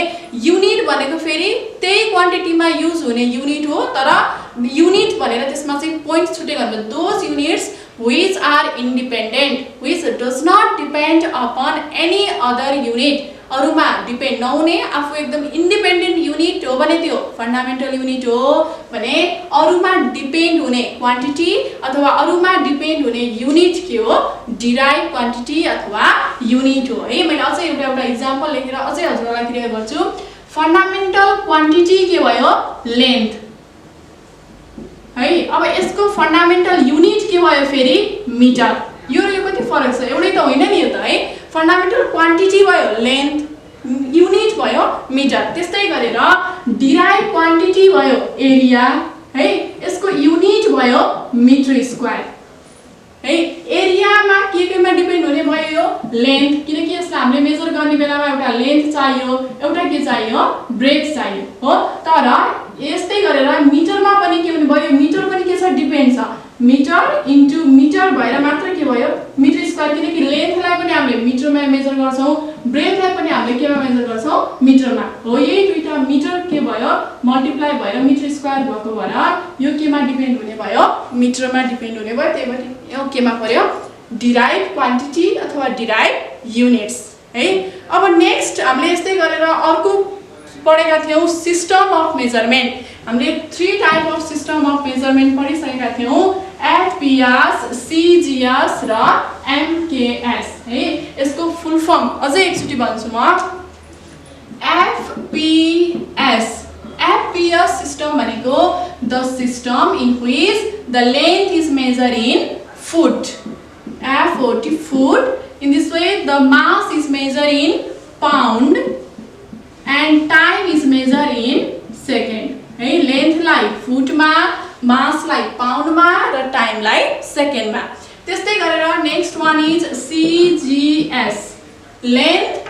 युनिट भनेको फेरि त्यही क्वान्टिटीमा युज हुने युनिट हो, तर युनिट भनेर त्यसमा चाहिँ पोइन्ट छुटेको हुन्छ। Those units which are independent, which does not depend upon any other unit, अरूमा डिपेन्ड नहुने, आफू एकदम इन्डिपेन्डेन्ट युनिट हो भने त्यो फन्डामेन्टल युनिट हो भने। अरूमा डिपेन्ड हुने क्वान्टिटी अथवा अरूमा डिपेन्ड हुने युनिट के हो, डिराइभ क्वान्टिटी अथवा युनिट हो है। मैले अझै एउटा इक्जाम्पल लेखेर अझै हजुरलाई क्लियर गर्छु। फन्डामेन्टल क्वान्टिटी के भयो, लेन्थ है। अब यसको फन्डामेन्टल युनिट के भयो फेरि, मिटर। यो र यो कति फरक छ, एउटै त होइन नि यो त है। फन्डामेन्टल क्वान्टिटी भयो लेन्थ, युनिट भयो मिटर। त्यस्तै गरेर डिराइभ क्वान्टिटी भयो एरिया है, यसको युनिट भयो मिटर स्क्वायर है। एरियामा केमा डिपेन्ड हुने भयो यो लेन्थ, किनकि यसलाई हामीले मेजर गर्ने बेलामा एउटा लेन्थ चाहियो, एउटा के चाहियो ब्रेथ चाहियो हो। तर यस्तै गरेर मिटरमा पनि के हुने भयो, मिटर पनि के छ डिपेन्ड छ, मिटर इन्टु मिटर भएर मात्र के भयो मिटर स्क्वायर, किनकि लेन्थलाई पनि हामीले मिटरमा मेजर गर्छौँ, ब्रेथलाई पनि हामीले केमा मेजर गर्छौँ मिटरमा हो। यही दुईटा मिटर के भयो मल्टिप्लाई भएर मिटर स्क्वायर भएको भएर यो केमा डिपेन्ड हुने भयो मिटरमा डिपेन्ड हुने भयो। त्यही भएर यो केमा पर्यो डिराइभ क्वान्टिटी अथवा डिराइभ युनिट्स है। अब नेक्स्ट हामीले यस्तै गरेर अर्को पढेका थियौँ सिस्टम अफ मेजरमेन्ट। हामीले 3 type of system of measurement पढिसकेका थियौँ, एफपिएस, सिजिएस र एमकेएस है। यसको फुल फर्म अझै एकचोटि भन्छु म, एफपिएस। एफपिएस सिस्टम भनेको the system in which the length is measure in foot, FOT foot. In this way the mass is measured in pound and time is measured in second है। लेन्थ लाई फुटमा, मास लाई पाउन्डमा र टाइम लाई सेकेन्डमा। त्यस्तै गरेर next one is CGS. Length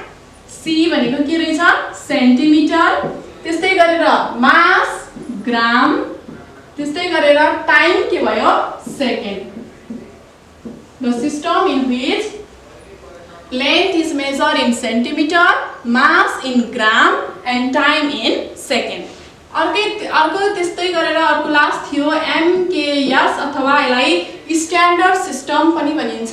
C भनेको के रहेछ सेन्टिमिटर, त्यस्तै गरेर मास ग्राम, त्यस्तै गरेर टाइम के भयो second. The system in which length is measured in centimeter, mass in gram and time in second. अर्को त्यस्तै गरेर अर्को लास्ट थियो एमकेएस अथवा यसलाई स्ट्यान्डर्ड सिस्टम पनि भनिन्छ।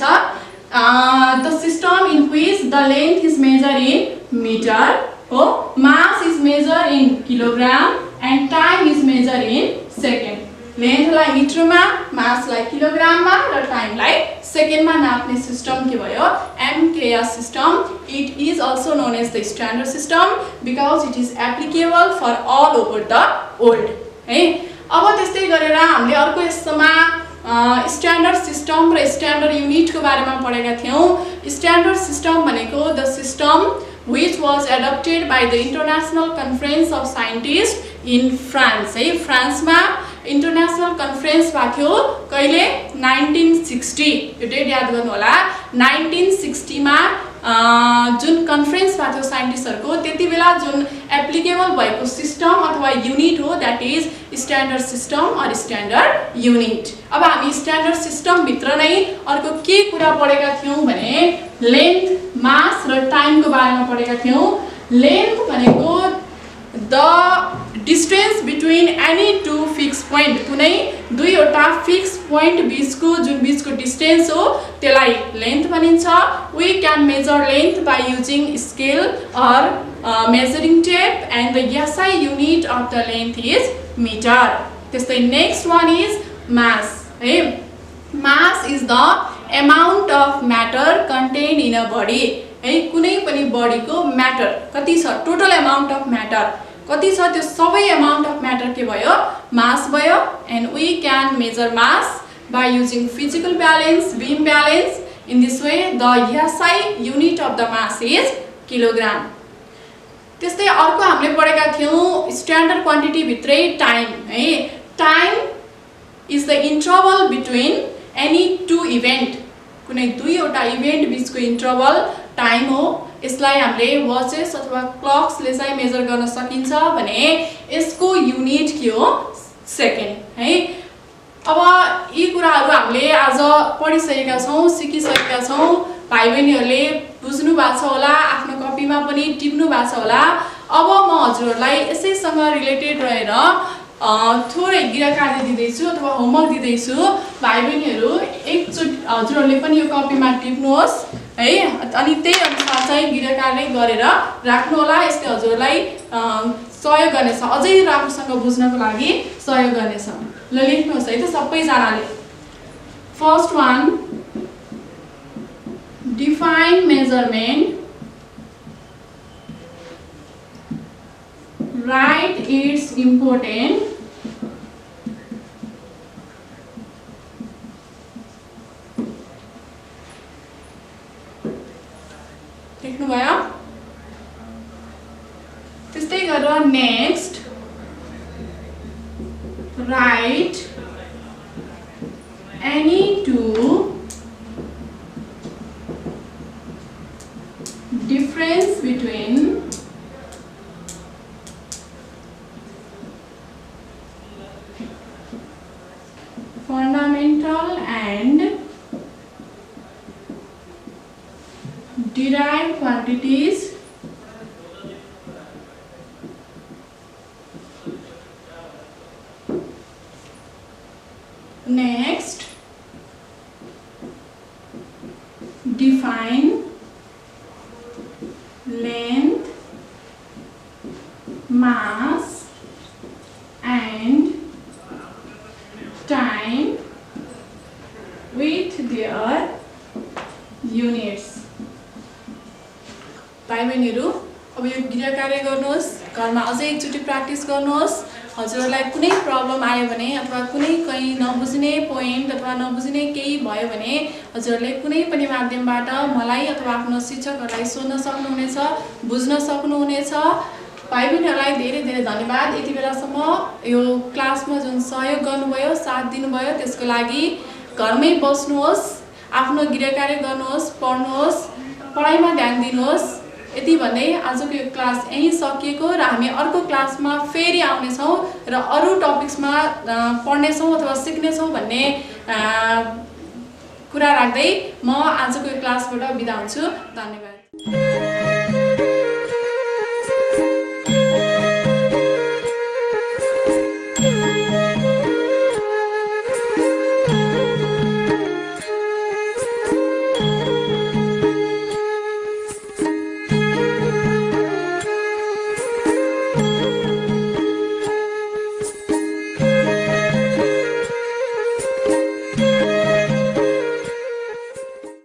The system in which the length is measure in metre हो, mass is measure in kilogram and time is measure in second. लेन्थलाई मिटरमा, मासलाई किलोग्राममा र टाइमलाई सेकेन्डमा नाप्ने सिस्टम के भयो MKS system. It is also known as the standard system because it is applicable for all over the world है। अब त्यस्तै गरेर हामीले अर्को यसमा स्ट्यान्डर्ड सिस्टम र स्ट्यान्डर्ड युनिटको बारेमा पढेका थियौँ। स्ट्यान्डर्ड सिस्टम भनेको the system which was adopted by the International Conference of Scientists in France है। फ्रान्समा इन्टरनेसनल कन्फरेन्स भएको थियो कहिले 1960, यो डेट याद गर्नु होला। 1960 मा जुन कन्फरेन्स भएको थियो साइन्टिस्टहरुको, त्यति बेला जुन एप्लिकेबल भएको सिस्टम अथवा युनिट हो that is standard system or standard unit. अब हामी स्ट्यान्डर्ड सिस्टम भित्र नै अर्को के कुरा पढेका थियौँ भने लेन्थ, मास र टाइमको बारेमा पढेका थियौँ। लेन्थ भनेको the distance between any two fix point, कुनै दुईवटा फिक्स पोइन्ट बिचको जुन बिचको डिस्टेन्स हो त्यसलाई लेन्थ भनिन्छ। We can measure length by using scale or measuring tape and the SI unit of the length is meter. त्यस्तै नेक्स्ट वान इज मास है। Mass is the amount of matter contained in a body है। कुनै पनि बडीको म्याटर कति छ, टोटल एमाउन्ट अफ म्याटर कति छ, त्यो सबै एमाउन्ट अफ म्याटर के भयो मास भयो। And we can measure mass by using physical balance, beam balance. In this way the SI unit of the mass is kilogram. त्यस्तै अर्को हामीले पढेका थियौँ स्ट्यान्डर्ड क्वान्टिटी भित्रै टाइम है। Time is the interval between any two event, कुनै दुईवटा इभेन्ट बिचको इन्टरभल टाइम हो। यसलाई हामीले वाचेस अथवा क्लक्सले चाहिँ मेजर गर्न सकिन्छ भने यसको युनिट के हो सेकेन्ड है। अब यी कुराहरू हामीले आज पढिसकेका छौँ, सिकिसकेका छौँ। भाइ बहिनीहरूले बुझ्नु भएको छ होला, आफ्नो कपीमा पनि टिप्नु भएको छ होला। अब म हजुरहरूलाई यसैसँग रिलेटेड रहेर थोरै गृहकार्य दिँदैछु अथवा होमवर्क दिँदैछु। भाइ बहिनीहरू एकचोटि हजुरहरूले पनि यो कपीमा टिप्नुहोस् है, अनि त्यही अनुसार चाहिँ गृहकार्य गरेर राख्नु होला। यसले हजुरलाई सहयोग गर्नेछ, अझै राम्रोसँग बुझ्नको लागि सहयोग गर्नेछ। ल लेख्नुहोस् है त सबैजनाले। First one, define measurement, write it's important, लेख्नुभयो। त्यस्तै गरेर next, write any two between fundamental and derived quantities next define length, mass and time with their units. भाइ बहिनीहरू, अब यो गृह कार्य गर्नुहोस्, घरमा अझै एकचोटि प्र्याक्टिस गर्नुहोस्। हजुरहरूलाई कुनै प्रब्लम आयो भने अथवा कुनै कहीँ नबुझ्ने पोइन्ट अथवा नबुझ्ने केही भयो भने हजुरहरूले कुनै पनि माध्यमबाट मलाई अथवा आफ्नो शिक्षकहरूलाई सोध्न सक्नुहुनेछ, बुझ्न सक्नुहुनेछ। भाइ बहिनीहरूलाई धेरै धेरै धन्यवाद। यति बेलासम्म यो क्लासमा जुन सहयोग गर्नुभयो, साथ दिनुभयो, त्यसको लागि घरमै बस्नुहोस्, आफ्नो गृह कार्य गर्नुहोस्, पढ्नुहोस्, पढाइमा ध्यान दिनुहोस्। यति भन्दै आजको यो क्लास यहीँ सकिएको र हामी अर्को क्लासमा फेरि आउनेछौँ र अरू टपिक्समा पढ्नेछौँ अथवा सिक्नेछौँ भन्ने कुरा राख्दै म आजको यो क्लासबाट बिदा हुन्छु। धन्यवाद।